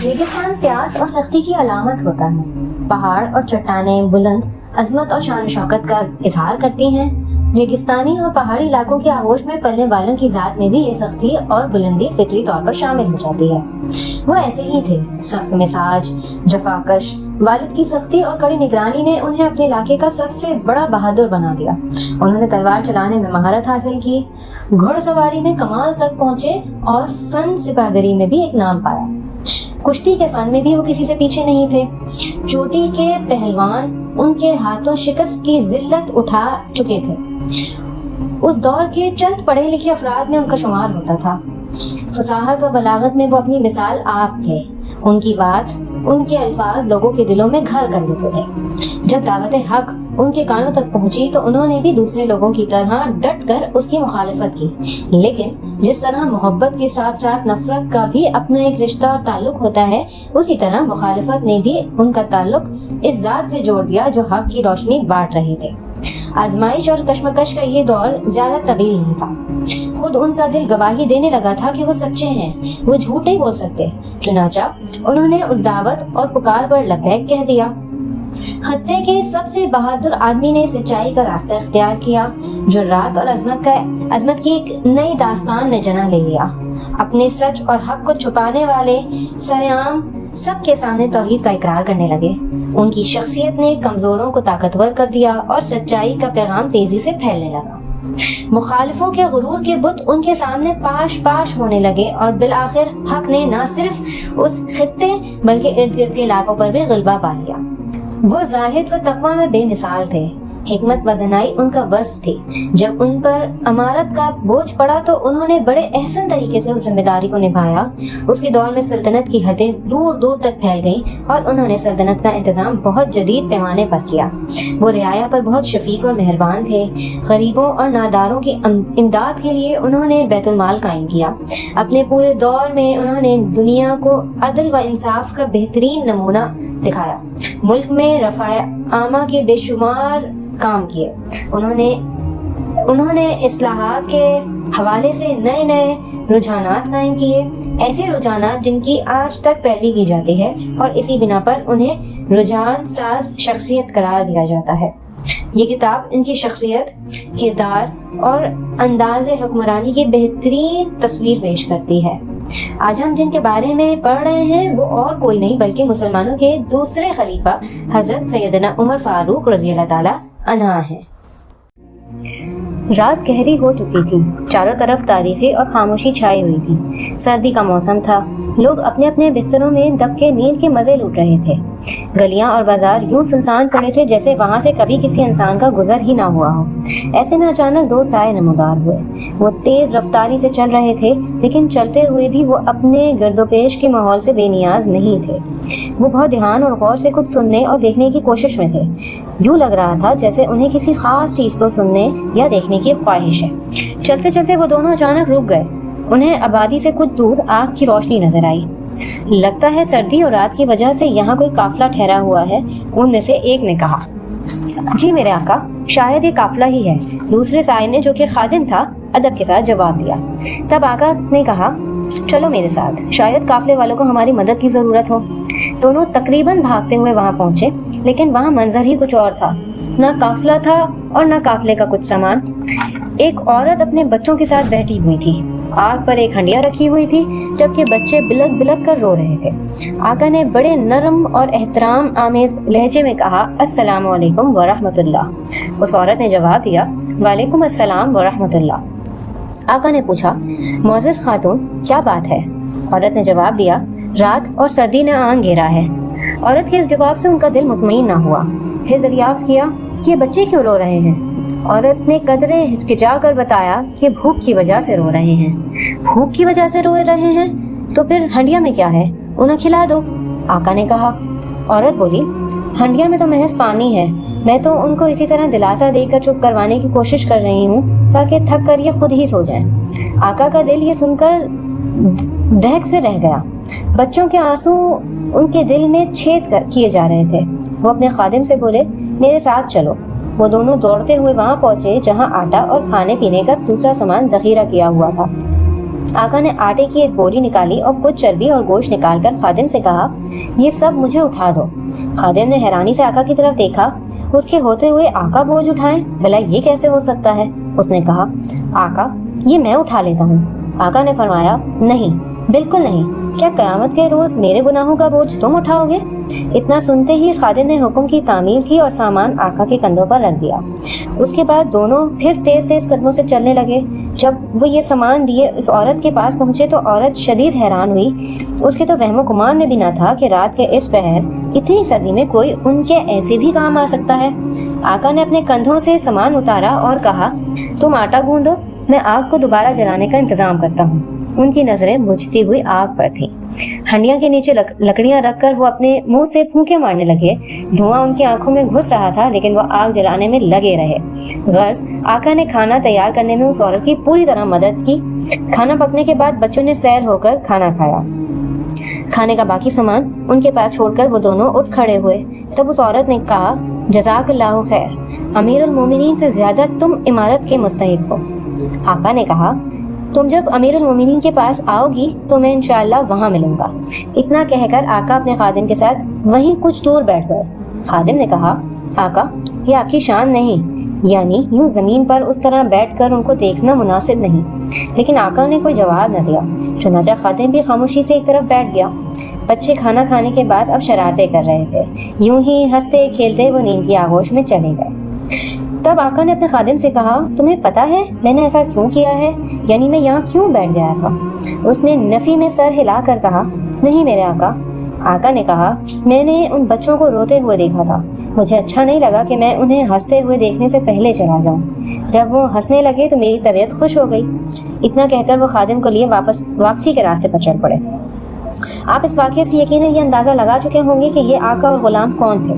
ریگستان پیاس اور سختی کی علامت ہوتا ہے۔ پہاڑ اور چٹانیں بلند عظمت اور شان و شوکت کا اظہار کرتی ہیں۔ ریگستانی اور پہاڑی علاقوں کی آغوش میں پلنے والوں کی ذات میں بھی یہ سختی اور بلندی فطری طور پر شامل ہو جاتی ہے۔ وہ ایسے ہی تھے، سخت مزاج، جفاکش۔ والد کی سختی اور کڑی نگرانی نے انہیں اپنے علاقے کا سب سے بڑا بہادر بنا دیا۔ انہوں نے تلوار چلانے میں مہارت حاصل کی، گھوڑ سواری میں کمال تک پہنچے اور فن سپاہگری میں بھی ایک نام پایا۔ کشتی کے فن میں بھی وہ کسی سے پیچھے نہیں تھے۔ چوٹی کے پہلوان ان کے ہاتھوں شکست کی ذلت اٹھا چکے تھے۔ اس دور کے چند پڑھے لکھے افراد میں ان کا شمار ہوتا تھا۔ فصاحت و بلاغت میں وہ اپنی مثال آپ تھے۔ ان کی بات، ان کے الفاظ لوگوں کے دلوں میں گھر کر لیتے تھے۔ جب دعوت حق ان کے کانوں تک پہنچی تو انہوں نے بھی دوسرے لوگوں کی طرح ڈٹ کر اس کی مخالفت کی، لیکن جس طرح محبت کے ساتھ ساتھ نفرت کا بھی اپنا ایک رشتہ اور تعلق ہوتا ہے، اسی طرح مخالفت نے بھی ان کا تعلق اس ذات سے جوڑ دیا جو حق کی روشنی بانٹ رہے تھے۔ آزمائش اور کشمکش کا یہ دور زیادہ طویل نہیں تھا۔ خود ان کا دل گواہی دینے لگا تھا کہ وہ سچے ہیں، وہ جھوٹ نہیں بول سکتے۔ چنانچہ انہوں نے اس دعوت اور پکار پر لبیک کہہ دیا۔ خطے کے سب سے بہادر آدمی نے سچائی کا راستہ اختیار کیا۔ جرات اور عظمت کی ایک نئی داستان نے جنم لے لیا۔ اپنے سچ اور حق کو چھپانے والے سرعام سب کے سامنے توحید کا اقرار کرنے لگے۔ ان کی شخصیت نے کمزوروں کو طاقتور کر دیا اور سچائی کا پیغام تیزی سے پھیلنے لگا۔ مخالفوں کے غرور کے بت ان کے سامنے پاش پاش ہونے لگے اور بالآخر حق نے نہ صرف اس خطے بلکہ ارد گرد کے علاقوں پر بھی غلبہ پا لیا۔ وہ زاہد و تقویٰ میں بے مثال تھے۔ حکمت و دانائی ان کا وصف تھی۔ جب ان پر امارت کا بوجھ پڑا تو انہوں نے بڑے احسن طریقے سے اس ذمہ داری کو نبھایا۔ اس کے دور میں سلطنت کی حدیں دور دور تک پھیل گئیں اور انہوں نے سلطنت کا انتظام بہت جدید پیمانے پر کیا۔ وہ رعایا پر بہت شفیق اور مہربان تھے۔ غریبوں اور ناداروں کی امداد کے لیے انہوں نے بیت المال قائم کیا۔ اپنے پورے دور میں انہوں نے دنیا کو عدل و انصاف کا بہترین نمونہ دکھایا۔ ملک میں رفع عامہ کے بے شمار کام کیے۔ انہوں نے اصلاحات کے حوالے سے نئے نئے رجحانات قائم کیے، ایسے رجحانات جن کی آج تک پیروی کی جاتی ہے اور اسی بنا پر انہیں رجحان ساز شخصیت قرار دیا جاتا ہے۔ یہ کتاب ان کی شخصیت، کردار اور انداز حکمرانی کی بہترین تصویر پیش کرتی ہے۔ آج ہم جن کے بارے میں پڑھ رہے ہیں وہ اور کوئی نہیں بلکہ مسلمانوں کے دوسرے خلیفہ حضرت سیدنا عمر فاروق رضی اللہ تعالی عنہ ہیں۔ رات گہری ہو چکی تھی، چاروں طرف تاریخی اور خاموشی چھائی ہوئی تھی۔ سردی کا موسم تھا، لوگ اپنے اپنے بستروں میں دب کے نیند کے مزے لوٹ رہے تھے۔ گلیاں اور بازار یوں سنسان پڑے تھے جیسے وہاں سے کبھی کسی انسان کا گزر ہی نہ ہوا ہو۔ ایسے میں اچانک دو سائے نمودار ہوئے۔ وہ تیز رفتاری سے چل رہے تھے، لیکن چلتے ہوئے بھی وہ اپنے گرد و پیش کے ماحول سے بے نیاز نہیں تھے۔ وہ بہت دھیان اور غور سے کچھ سننے اور دیکھنے کی کوشش میں تھے۔ یوں لگ رہا تھا جیسے انہیں کسی خاص چیز کو سننے یا دیکھنے کی خواہش ہے۔ چلتے چلتے وہ دونوں اچانک رک گئے۔ انہیں آبادی سے کچھ دور آگ کی روشنی نظر آئی۔ لگتا ہے سردی اور رات کی وجہ سے یہاں کوئی قافلہ ٹھہرا ہوا ہے، ان میں سے ایک نے کہا۔ جی میرے آقا، شاید یہ قافلہ ہی ہے، دوسرے سائے نے جو کہ خادم تھا ادب کے ساتھ جواب دیا۔ تب آقا نے کہا، چلو میرے ساتھ، شاید قافلے والوں کو ہماری مدد کی ضرورت ہو۔ دونوں تقریباً بھاگتے ہوئے وہاں پہنچے، لیکن وہاں منظر ہی کچھ اور تھا۔ نہ قافلہ تھا اور نہ قافلے کا کچھ سامان۔ ایک عورت اپنے بچوں کے ساتھ بیٹھی ہوئی تھی۔ آگ پر ایک ہنڈیا رکھی ہوئی تھی، جبکہ بچے بلک بلک کر رو رہے تھے۔ آقا نے بڑے نرم اور احترام آمیز لہجے میں کہا، السلام علیکم ورحمۃ اللہ۔ اس عورت نے جواب دیا، وعلیکم السلام ورحمۃ اللہ۔ آقا نے پوچھا، معزز خاتون کیا بات ہے؟ عورت نے جواب دیا، رات اور سردی نے آن گھیرا ہے۔ عورت کے اس جواب سے ان کا دل مطمئن نہ ہوا۔ پھر دریافت کیا، یہ بچے کیوں رو رہے ہیں؟ عورت نے قدرے ہچکچا کر بتایا کہ بھوک کی وجہ سے رو رہے ہیں۔ بھوک کی وجہ سے رو رہے ہیں؟ تو پھر ہنڈیا میں کیا ہے، انہیں کھلا دو، آقا نے کہا۔ عورت بولی، ہنڈیا میں تو محض پانی ہے، میں تو ان کو اسی طرح دلاسا دے کر چپ کروانے کی کوشش کر رہی ہوں تاکہ تھک کر یہ خود ہی سو جائیں۔ آقا کا دل یہ سن کر دہک سے رہ گیا۔ بچوں کے آنسو ان کے دل میں چھید کیے جا رہے تھے۔ وہ اپنے خادم سے بولے، میرے ساتھ چلو۔ وہ دونوں دوڑتے ہوئے وہاں پہنچے جہاں آٹا اور کھانے پینے کا دوسرا سامان ذخیرہ کیا ہوا تھا۔ آقا نے آٹے کی ایک بوری نکالی اور کچھ چربی اور گوشت نکال کر خادم سے کہا یہ سب مجھے اٹھا دو۔ خادم نے حیرانی سے آقا کی طرف دیکھا، اس کے ہوتے ہوئے آقا بوجھ اٹھائیں؟ بھلا یہ کیسے ہو سکتا ہے؟ اس نے کہا آقا یہ میں اٹھا لیتا ہوں۔ آقا نے فرمایا نہیں، بالکل نہیں، کیا قیامت کے روز میرے گناہوں کا بوجھ تم اٹھاؤ گے؟ اتنا سنتے ہی خادم نے حکم کی تعمیل کی اور سامان آقا کے کندھوں پر رکھ دیا۔ اس کے بعد دونوں پھر تیز تیز قدموں سے چلنے لگے۔ جب وہ یہ سامان لیے اس عورت کے پاس پہنچے تو عورت شدید حیران ہوئی۔ اس کے تو وہم و گمان میں بھی نہ تھا کہ رات کے اس پہر اتنی سردی میں کوئی ان کے ایسے بھی کام آ سکتا ہے۔ آقا نے اپنے کندھوں سے سامان اتارا اور کہا تم آٹا گوندو، میں آگ کو دوبارہ جلانے کا انتظام کرتا ہوں۔ ان کی نظریں بجھتی ہوئی آگ پر تھیں۔ ہنڈیاں کے نیچے لکڑیاں رکھ کر وہ اپنے منہ سے پھونکے مارنے لگے۔ دھواں ان کی آنکھوں میں گھس رہا تھا لیکن وہ آگ جلانے میں لگے رہے۔ غرض آقا نے کھانا تیار کرنے میں اس عورت کی پوری طرح مدد کی۔ کھانا پکنے کے بعد بچوں نے سیر ہو کر کھانا کھایا۔ کھانے کا باقی سامان ان کے پاس چھوڑ کر وہ دونوں اٹھ کھڑے ہوئے۔ تب اس عورت نے کہا جزاک اللہ خیر، امیر المومنین سے زیادہ تم عمارت کے مستحق ہو۔ آقا نے کہا تم جب امیر المومنین کے پاس آؤ گی تو میں انشاءاللہ وہاں ملوں گا۔ اتنا کہہ کر آقا اپنے خادم کے ساتھ وہیں کچھ دور بیٹھ گئے۔ خادم نے کہا آقا یہ آپ کی شان نہیں، یعنی یوں زمین پر اس طرح بیٹھ کر ان کو دیکھنا مناسب نہیں۔ لیکن آقا نے کوئی جواب نہ دیا، چنانچہ خادم بھی خاموشی سے ایک طرف بیٹھ گیا۔ بچے کھانا کھانے کے بعد اب شرارتیں کر رہے تھے۔ یوں ہی ہنستے کھیلتے وہ نیند کی آغوش میں چلے گئے۔ تب آقا نے اپنے خادم سے کہا تمہیں پتا ہے میں نے ایسا کیوں کیا ہے، یعنی میں یہاں کیوں بیٹھ گیا تھا؟ اس نے نفی میں سر ہلا کر کہا نہیں میرے آقا۔ آقا نے کہا میں نے ان بچوں کو روتے ہوئے دیکھا تھا، مجھے اچھا نہیں لگا کہ میں انہیں ہنستے ہوئے دیکھنے سے پہلے چلا جاؤں۔ جب وہ ہنسنے لگے تو میری طبیعت خوش ہو گئی۔ اتنا کہہ کر وہ خادم کو لیے واپسی کے راستے پر چل پڑے۔ آپ اس واقعے سے یقیناً یہ اندازہ لگا چکے ہوں گے کہ یہ آقا اور غلام کون تھے۔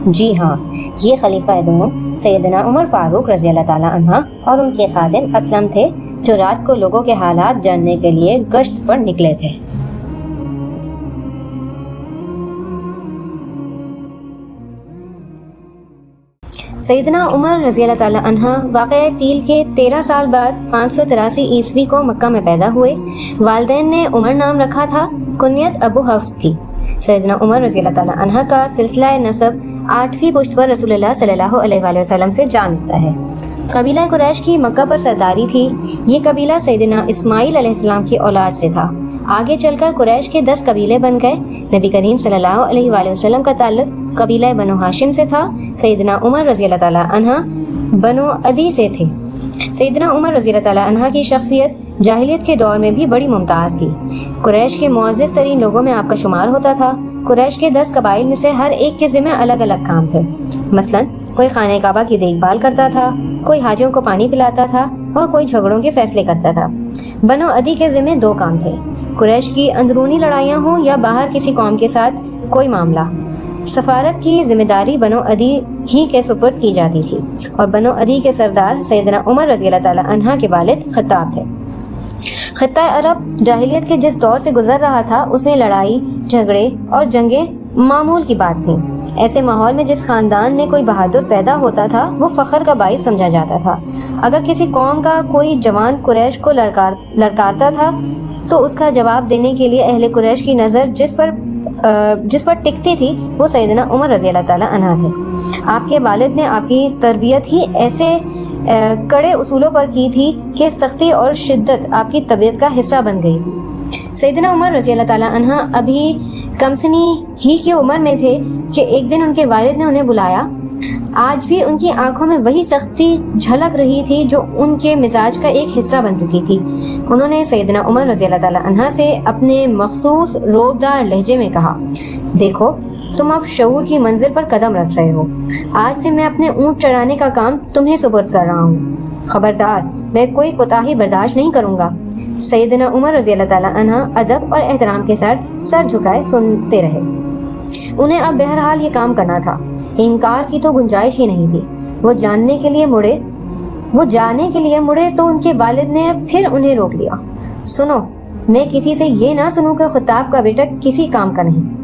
جی ہاں، یہ خلیفہ دوم سیدنا عمر فاروق رضی اللہ تعالیٰ عنہ اور ان کے خادم اسلم تھے، جو رات کو لوگوں کے حالات جاننے کے لیے گشت پر نکلے تھے۔ سیدنا عمر رضی اللہ تعالیٰ عنہ واقعہ فیل کے 13 سال بعد 583 عیسوی کو مکہ میں پیدا ہوئے۔ والدین نے عمر نام رکھا تھا، کنیت ابو حفص تھی۔ سیدنا عمر رضی اللہ تعالیٰ عنہ کا سلسلہ نسب 8ویں پشت پر رسول اللہ صلی اللہ علیہ وآلہ وسلم سے جا ملتا ہے۔ قبیلہ قریش کی مکہ پر سرداری تھی۔ یہ قبیلہ سیدنا اسماعیل علیہ السلام کی اولاد سے تھا۔ آگے چل کر قریش کے 10 قبیلے بن گئے۔ نبی کریم صلی اللہ علیہ وآلہ وسلم کا تعلق قبیلہ بنو ہاشم سے تھا۔ سیدنا عمر رضی اللہ تعالیٰ عنہ بنو عدی سے تھے۔ سیدنا عمر رضی اللہ تعالیٰ عنہ کی شخصیت جاہلیت کے دور میں بھی بڑی ممتاز تھی۔ قریش کے معزز ترین لوگوں میں آپ کا شمار ہوتا تھا۔ قریش کے 10 قبائل میں سے ہر ایک کے ذمہ الگ الگ کام تھے۔ مثلا کوئی خانہ کعبہ کی دیکھ بھال کرتا تھا، کوئی حاجیوں کو پانی پلاتا تھا اور کوئی جھگڑوں کے فیصلے کرتا تھا۔ بنو عدی کے ذمہ 2 کام تھے، قریش کی اندرونی لڑائیاں ہوں یا باہر کسی قوم کے ساتھ کوئی معاملہ۔ سفارت کی ذمہ داری بنو عدی ہی کے سپرد کی جاتی تھی اور بنو عدی کے سردار سیدنا عمر رضی اللہ تعالیٰ عنہ کے والد خطاب تھے۔ خطہ عرب جاہلیت کے جس دور سے گزر رہا تھا اس میں لڑائی، جھگڑے اور جنگیں معمول کی بات تھیں۔ ایسے ماحول میں جس خاندان میں کوئی بہادر پیدا ہوتا تھا وہ فخر کا باعث سمجھا جاتا تھا۔ اگر کسی قوم کا کوئی جوان قریش کو لڑکارتا تھا تو اس کا جواب دینے کے لیے اہل قریش کی نظر جس پر ٹکتی تھی وہ سیدنا عمر رضی اللہ تعالیٰ عنہ تھے۔ آپ کے والد نے آپ کی تربیت ہی ایسے کڑے اصولوں پر کی تھی کہ سختی اور شدت آپ کی طبیعت کا حصہ بن گئی تھی۔ سیدنا عمر رضی اللہ تعالیٰ عنہ ابھی کمسنی ہی کی عمر میں تھے کہ ایک دن ان کے والد نے انہیں بلایا۔ آج بھی ان کی آنکھوں میں وہی سختی جھلک رہی تھی جو ان کے مزاج کا ایک حصہ بن چکی تھی۔ انہوں نے سیدنا عمر رضی اللہ تعالیٰ عنہ سے اپنے مخصوص روبدار لہجے میں کہا، دیکھو تم اب شعور کی منزل پر قدم رکھ رہے ہو۔ آج سے میں اپنے اونٹ چرانے کا کام تمہیں سپرد کر رہا ہوں۔ خبردار، میں کوئی کوتاہی برداشت نہیں کروں گا۔ سیدنا عمر رضی اللہ تعالیٰ عنہ ادب اور احترام کے ساتھ سر جھکائے سنتے رہے۔ انہیں اب بہرحال یہ کام کرنا تھا، انکار کی تو گنجائش ہی نہیں تھی۔ وہ جانے کے لیے مڑے تو ان کے والد نے پھر انہیں روک لیا۔ سنو، میں کسی سے یہ نہ سنوں کہ خطاب کا بیٹا کسی کام کا نہیں۔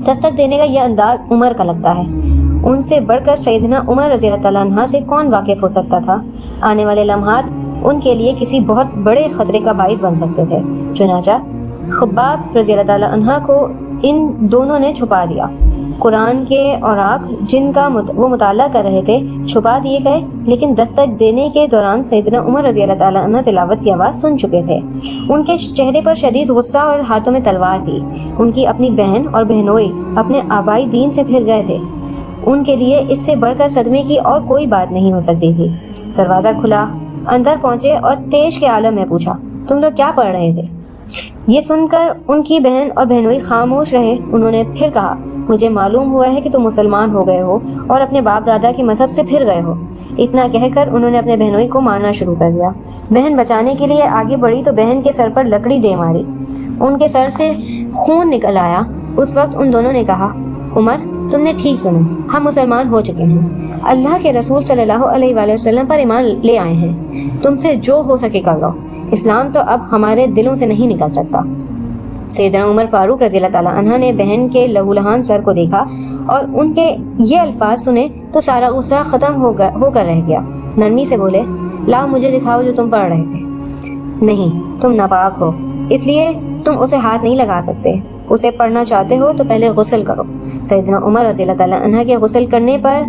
دستک دینے کا یہ انداز عمر کا لگتا ہے۔ ان سے بڑھ کر سیدنا عمر رضی اللہ تعالیٰ عنہ سے کون واقف ہو سکتا تھا؟ آنے والے لمحات ان کے لیے کسی بہت بڑے خطرے کا باعث بن سکتے تھے۔ چنانچہ خباب رضی اللہ تعالیٰ عنہ کو ان دونوں نے چھپا دیا۔ قرآن کے اوراق جن کا وہ مطالعہ کر رہے تھے چھپا دیے گئے، لیکن دستک دینے کے دوران سیدنا عمر رضی اللہ تعالیٰ عنہ تلاوت کی آواز سن چکے تھے۔ ان کے چہرے پر شدید غصہ اور ہاتھوں میں تلوار تھی۔ ان کی اپنی بہن اور بہنوئی اپنے آبائی دین سے پھر گئے تھے۔ ان کے لیے اس سے بڑھ کر صدمے کی اور کوئی بات نہیں ہو سکتی تھی۔ دروازہ کھلا، اندر پہنچے اور تیش کے عالم میں پوچھا، تم لوگ کیا پڑھ رہے تھے؟ یہ سن کر ان کی بہن اور بہنوئی خاموش رہے۔ انہوں نے پھر کہا، مجھے معلوم ہوا ہے کہ تم مسلمان ہو گئے ہو اور اپنے باپ دادا کے مذہب سے پھر گئے ہو۔ اتنا کہہ کر انہوں نے اپنے بہنوئی کو مارنا شروع کر دیا۔ بہن بچانے کے لیے آگے بڑھی تو بہن کے سر پر لکڑی دے ماری، ان کے سر سے خون نکل آیا۔ اس وقت ان دونوں نے کہا، عمر تم نے ٹھیک سنا، ہم مسلمان ہو چکے ہیں، اللہ کے رسول صلی اللہ علیہ وآلہ وسلم پر ایمان لے آئے ہیں، تم سے جو ہو سکے کر لو، اسلام تو اب ہمارے دلوں سے نہیں نکل سکتا۔ سیدنا عمر فاروق رضی اللہ تعالیٰ عنہ نے بہن کے لہولہان سر کو دیکھا اور ان کے یہ الفاظ سنے تو سارا غصہ ختم ہو کر رہ گیا۔ نرمی سے بولے، لاؤ مجھے دکھاؤ جو تم پڑھ رہے تھے۔ نہیں، تم ناپاک ہو، اس لیے تم اسے ہاتھ نہیں لگا سکتے، اسے پڑھنا چاہتے ہو تو پہلے غسل کرو۔ سیدنا عمر رضی اللہ تعالیٰ عنہ کے غسل کرنے پر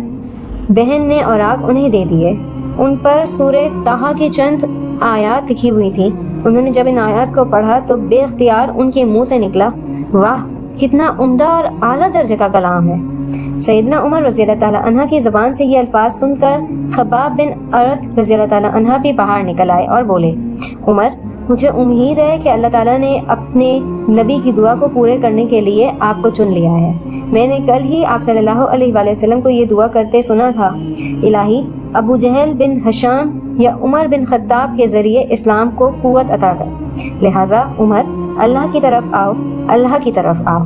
بہن نے اوراق انہیں دے دیے۔ ان پر سورہ طٰہٰ کی چند آیات لکھی ہوئی تھیں۔ انہوں نے جب ان آیات کو پڑھا تو بے اختیار ان کے منہ سے نکلا، واہ کتنا عمدہ اور اعلیٰ درجے کا کلام ہے۔ سیدنا عمر رضی اللہ تعالیٰ عنہ کی زبان سے یہ الفاظ سن کر خباب بن ارد رضی اللہ تعالیٰ عنہ بھی باہر نکل آئے اور بولے، عمر مجھے امید ہے کہ اللہ تعالیٰ نے اپنے نبی کی دعا کو پورے کرنے کے لیے آپ کو چن لیا ہے۔ میں نے کل ہی آپ صلی اللہ علیہ وآلہ وسلم کو یہ دعا کرتے سنا تھا، الہی ابو جہل بن ہشام یا عمر بن خطاب کے ذریعے اسلام کو قوت عطا کر، لہٰذا عمر اللہ کی طرف آؤ، اللہ کی طرف آؤ۔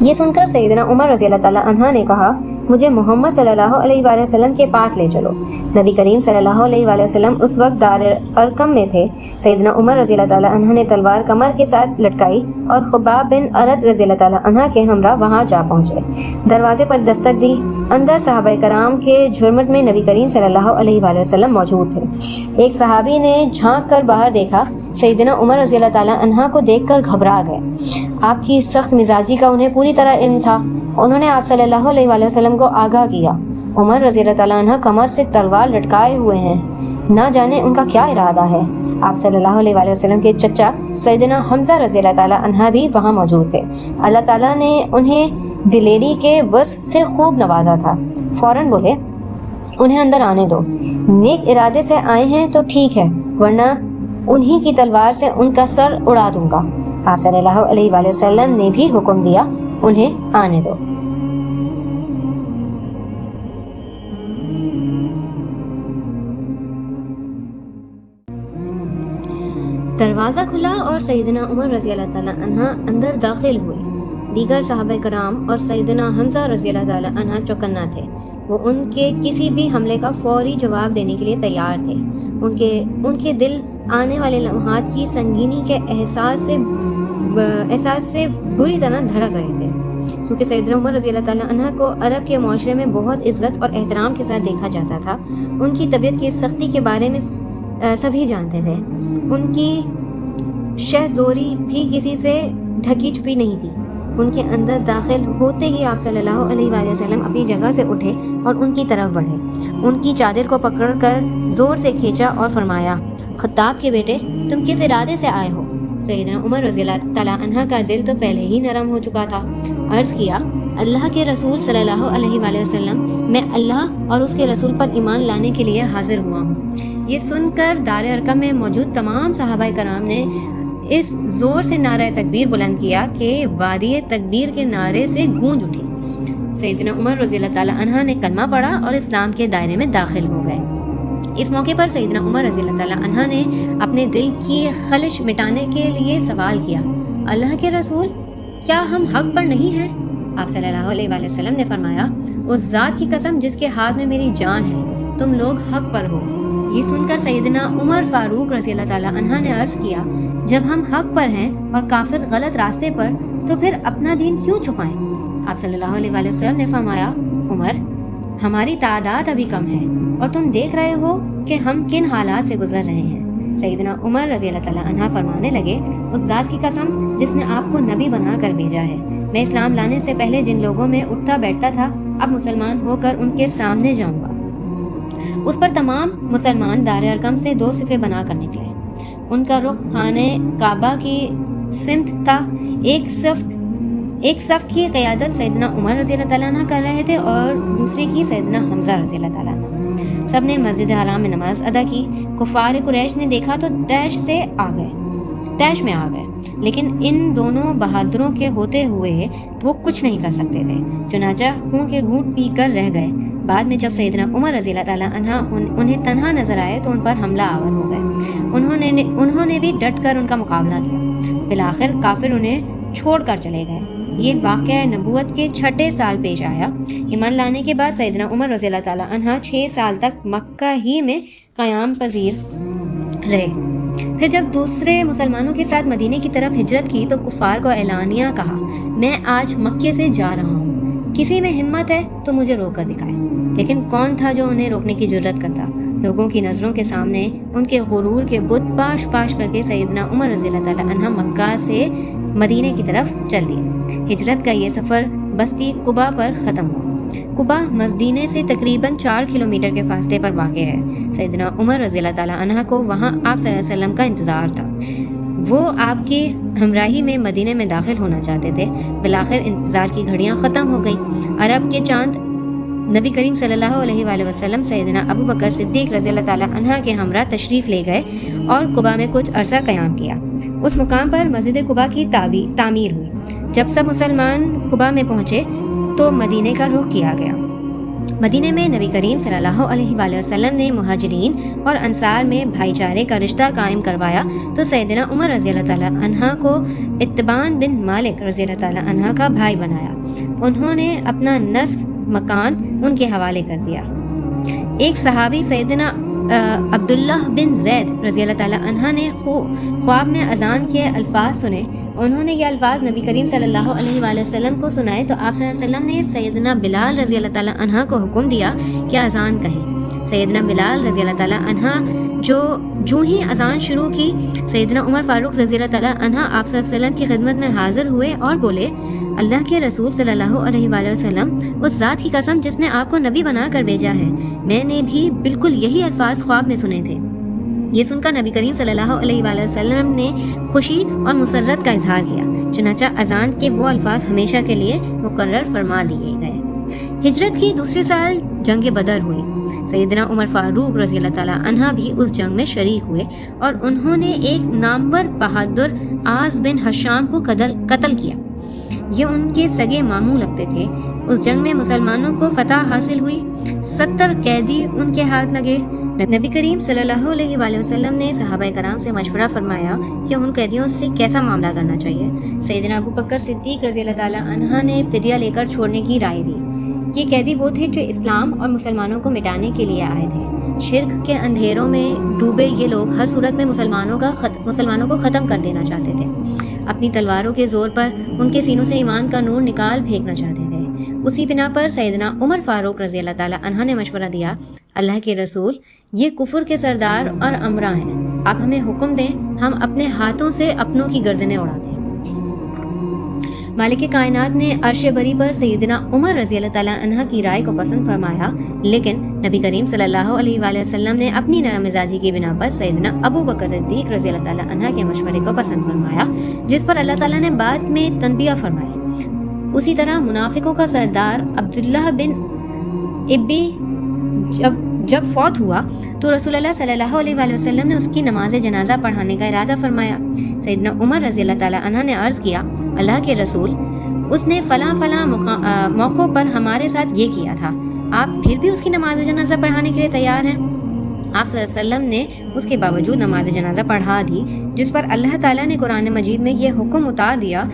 یہ سن کر سیدنا عمر رضی اللہ تعالیٰ عنہ نے کہا، مجھے محمد صلی اللہ علیہ وآلہ وسلم کے پاس لے چلو۔ نبی کریم صلی اللہ علیہ وآلہ وسلم اس وقت دار ارقم میں تھے۔ سیدنا عمر رضی اللہ تعالیٰ عنہ نے تلوار کمر کے ساتھ لٹکائی اور خباب بن ارد رضی اللہ تعالیٰ عنہ کے ہمراہ وہاں جا پہنچے۔ دروازے پر دستک دی، اندر صحابہ کرام کے جھرمٹ میں نبی کریم صلی اللہ علیہ وآلہ وسلم موجود تھے۔ ایک صحابی نے جھانک کر باہر دیکھا، سیدنا عمر رضی اللہ تعالیٰ عنہ کو دیکھ کر گھبرا گئے۔ آپ کی سخت مزاجی کا انہیں پوری طرح علم تھا۔ انہوں نے آپ صلی اللہ علیہ وآلہ وسلم کو آگاہ کیا، عمر رضی اللہ تعالیٰ عنہ کمر سے تلوار لٹکائے ہوئے ہیں، نہ جانے ان کا کیا ارادہ ہے۔ آپ صلی اللہ علیہ وآلہ وسلم کے چچا سیدنا حمزہ رضی اللہ تعالیٰ عنہ بھی وہاں موجود تھے۔ اللہ تعالیٰ نے انہیں دلیری کے وصف سے خوب نوازا تھا۔ فوراً بولے، انہیں اندر آنے دو، نیک ارادے سے آئے ہیں تو ٹھیک ہے، ورنہ انہی کی تلوار سے ان کا سر اڑا دوں گا۔ آپ صلی اللہ علیہ وآلہ وسلم نے بھی حکم دیا، انہیں آنے دو۔ دروازہ کھلا اور سیدنا عمر رضی اللہ تعالیٰ عنہ اندر داخل ہوئے۔ دیگر صحابہ کرام اور سیدنا حمزہ رضی اللہ تعالیٰ عنہ چوکنا تھے۔ وہ ان کے کسی بھی حملے کا فوری جواب دینے کے لیے تیار تھے۔ ان کے دل آنے والے لمحات کی سنگینی کے احساس سے بری طرح دھڑک رہے تھے، کیونکہ سیدنا عمر رضی اللہ تعالیٰ عنہ کو عرب کے معاشرے میں بہت عزت اور احترام کے ساتھ دیکھا جاتا تھا۔ ان کی طبیعت کی سختی کے بارے میں سبھی جانتے تھے۔ ان کی شہزوری بھی کسی سے ڈھکی چھپی نہیں تھی۔ ان کے اندر داخل ہوتے ہی آپ صلی اللہ علیہ وآلہ وسلم اپنی جگہ سے اٹھے اور ان کی طرف بڑھے۔ ان کی چادر کو پکڑ کر زور سے کھینچا اور فرمایا، خطاب کے بیٹے تم کس ارادے سے آئے ہو؟ سیدنا عمر رضی اللہ تعالیٰ عنہ کا دل تو پہلے ہی نرم ہو چکا تھا۔ عرض کیا، اللہ کے رسول صلی اللہ علیہ وآلہ وسلم، میں اللہ اور اس کے رسول پر ایمان لانے کے لیے حاضر ہوا ہوں۔ یہ سن کر دار ارقم میں موجود تمام صحابہ کرام نے اس زور سے نعرہ تکبیر بلند کیا کہ وادی تکبیر کے نعرے سے گونج اٹھی۔ سیدنا عمر رضی اللہ تعالیٰ عنہ نے کلمہ پڑھا اور اسلام کے دائرے میں داخل ہو گئے۔ اس موقع پر سیدنا عمر رضی اللہ تعالیٰ عنہ نے اپنے دل کی خلش مٹانے کے لیے سوال کیا، اللہ کے رسول، کیا ہم حق پر نہیں ہیں؟ آپ صلی اللہ علیہ وآلہ وسلم نے فرمایا، اس ذات کی قسم جس کے ہاتھ میں میری جان ہے، تم لوگ حق پر ہو۔ یہ سن کر سیدنا عمر فاروق رضی اللہ تعالیٰ عنہ نے عرض کیا، جب ہم حق پر ہیں اور کافر غلط راستے پر، تو پھر اپنا دین کیوں چھپائیں؟ آپ صلی اللہ علیہ وآلہ وسلم نے فرمایا، عمر، ہماری تعداد ابھی کم ہے اور تم دیکھ رہے ہو کہ ہم کن حالات سے گزر رہے ہیں۔ سیدنا عمر رضی اللہ تعالیٰ عنہ فرمانے لگے، اس ذات کی قسم جس نے آپ کو نبی بنا کر بھیجا ہے، میں اسلام لانے سے پہلے جن لوگوں میں اٹھتا بیٹھتا تھا اب مسلمان ہو کر ان کے سامنے جاؤں گا۔ اس پر تمام مسلمان دار ارقم سے 2 صفیں بنا کر نکلے۔ ان کا رخ خانہ کعبہ کی سمت تھا۔ ایک صف کی قیادت سیدنا عمر رضی اللہ تعالیٰ عنہ کر رہے تھے اور دوسری کی سیدنا حمزہ رضی اللہ تعالیٰ عنہ۔ سب نے مسجد حرام میں نماز ادا کی۔ کفار قریش نے دیکھا تو طیش میں آ گئے، لیکن ان دونوں بہادروں کے ہوتے ہوئے وہ کچھ نہیں کر سکتے تھے، چنانچہ خون کے گھونٹ پی کر رہ گئے۔ بعد میں جب سیدنا عمر رضی اللہ تعالیٰ عنہ انہیں تنہا نظر آئے تو ان پر حملہ آور ہو گئے۔ انہوں نے بھی ڈٹ کر ان کا مقابلہ کیا۔ بالآخر کافر انہیں چھوڑ کر چلے گئے۔ یہ واقعہ نبوت کے 6 سال پیش آیا۔ ایمان لانے کے بعد سیدنا عمر رضی اللہ تعالیٰ عنہ 6 سال تک مکہ ہی میں قیام پذیر رہے۔ پھر جب دوسرے مسلمانوں کے ساتھ مدینے کی طرف ہجرت کی تو کفار کو اعلانیہ کہا، میں آج مکے سے جا رہا ہوں، کسی میں ہمت ہے تو مجھے روک کر دکھائے۔ لیکن کون تھا جو انہیں روکنے کی جرت کرتا؟ لوگوں کی نظروں کے سامنے ان کے غرور کے بت پاش کر کے سیدنا عمر رضی اللہ تعالیٰ عنہ مکہ سے مدینے کی طرف چل دیے۔ ہجرت کا یہ سفر بستی قبا پر ختم ہوا۔ قبا مدینے سے تقریباً 4 کلومیٹر کے فاصلے پر واقع ہے۔ سیدنا عمر رضی اللہ تعالیٰ عنہ کو وہاں آپ صلی اللہ علیہ وسلم کا انتظار تھا۔ وہ آپ کی ہمراہی میں مدینے میں داخل ہونا چاہتے تھے۔ بالآخر انتظار کی گھڑیاں ختم ہو گئیں۔ عرب کے چاند نبی کریم صلی اللہ علیہ وآلہ وسلم سیدنا ابو بکر صدیق رضی اللہ تعالیٰ عنہ کے ہمراہ تشریف لے گئے اور قبا میں کچھ عرصہ قیام کیا۔ اس مقام پر مسجد قبا کی تعمیر ہوئی۔ جب سب مسلمان قبا میں پہنچے تو مدینے کا رخ کیا گیا۔ مدینے میں نبی کریم صلی اللہ علیہ وآلہ وسلم نے مہاجرین اور انصار میں بھائی چارے کا رشتہ قائم کروایا تو سیدنا عمر رضی اللہ تعالیٰ عنہ کو اتبان بن مالک رضی اللہ تعالیٰ عنہ کا بھائی بنایا۔ انہوں نے اپنا نصف مکان ان کے حوالے کر دیا۔ ایک صحابی سیدنا عبداللہ بن زید رضی اللہ تعالیٰ عنہ نے خواب میں اذان کے الفاظ سنے۔ انہوں نے یہ الفاظ نبی کریم صلی اللہ علیہ وآلہ وسلم کو سنائے تو آپ صلی اللہ علیہ وسلم نے سیدنا بلال رضی اللہ تعالیٰ عنہ کو حکم دیا کہ اذان کہیں۔ سیدنا بلال رضی اللہ تعالیٰ عنہ جو ہی اذان شروع کی، سیدنا عمر فاروق رضی اللہ تعالیٰ عنہ آپ صلی اللہ علیہ وسلم کی خدمت میں حاضر ہوئے اور بولے، اللہ کے رسول صلی اللہ علیہ وآلہ وسلم، اس ذات کی قسم جس نے آپ کو نبی بنا کر بھیجا ہے، میں نے بھی بالکل یہی الفاظ خواب میں سنے تھے۔ یہ سن کر نبی کریم صلی اللہ علیہ وآلہ وسلم نے خوشی اور مسرت کا اظہار کیا، چنانچہ اذان کے وہ الفاظ ہمیشہ کے لیے مقرر فرما دیے گئے۔ ہجرت کی دوسرے سال جنگ بدر ہوئی۔ سیدنا عمر فاروق رضی اللہ تعالیٰ عنہ بھی اس جنگ میں شریک ہوئے اور انہوں نے ایک نامور بہادر عاص بن ہشام کو قتل کیا۔ یہ ان کے سگے ماموں لگتے تھے۔ اس جنگ میں مسلمانوں کو فتح حاصل ہوئی۔ 70 قیدی ان کے ہاتھ لگے۔ نبی کریم صلی اللہ علیہ وآلہ وسلم نے صحابہ کرام سے مشورہ فرمایا کہ ان قیدیوں سے کیسا معاملہ کرنا چاہیے۔ سیدنا ابو بکر صدیق رضی اللہ تعالیٰ عنہ نے فدیہ لے کر چھوڑنے کی رائے دی۔ یہ قیدی وہ تھے جو اسلام اور مسلمانوں کو مٹانے کے لیے آئے تھے۔ شرک کے اندھیروں میں ڈوبے یہ لوگ ہر صورت میں مسلمانوں کو ختم کر دینا چاہتے تھے۔ اپنی تلواروں کے زور پر ان کے سینوں سے ایمان کا نور نکال پھینکنا چاہتے تھے۔ اسی بنا پر سیدنا عمر فاروق رضی اللہ تعالیٰ عنہ نے مشورہ دیا، اللہ کے رسول، یہ کفر کے سردار اور امراء ہیں، آپ ہمیں حکم دیں ہم اپنے ہاتھوں سے اپنوں کی گردنیں اڑا دیں۔ مالک کائنات نے عرش بری پر سیدنا عمر رضی اللہ تعالیٰ عنہ کی رائے کو پسند فرمایا، لیکن نبی کریم صلی اللہ علیہ وآلہ وسلم نے اپنی نرم مزاجی کی بنا پر سیدنا ابو بکر صدیق رضی اللہ تعالیٰ عنہ کے مشورے کو پسند فرمایا، جس پر اللہ تعالیٰ نے بعد میں تنبیہ فرمائی۔ اسی طرح منافقوں کا سردار عبداللہ بن ابی جب فوت ہوا تو رسول اللہ صلی اللہ علیہ وآلہ وسلم نے اس کی نماز جنازہ پڑھانے کا ارادہ فرمایا۔ سیدنا عمر رضی اللہ تعالیٰ عنہ نے عرض کیا، اللہ کے رسول، اس نے فلاں موقع پر ہمارے ساتھ یہ کیا تھا، آپ پھر بھی اس کی نماز جنازہ پڑھانے کے لیے تیار ہیں؟ آپ صلی اللہ علیہ وسلم نے اس کے باوجود نماز جنازہ پڑھا دی، جس پر اللہ تعالیٰ نے قرآن مجید میں یہ حکم اتار دیا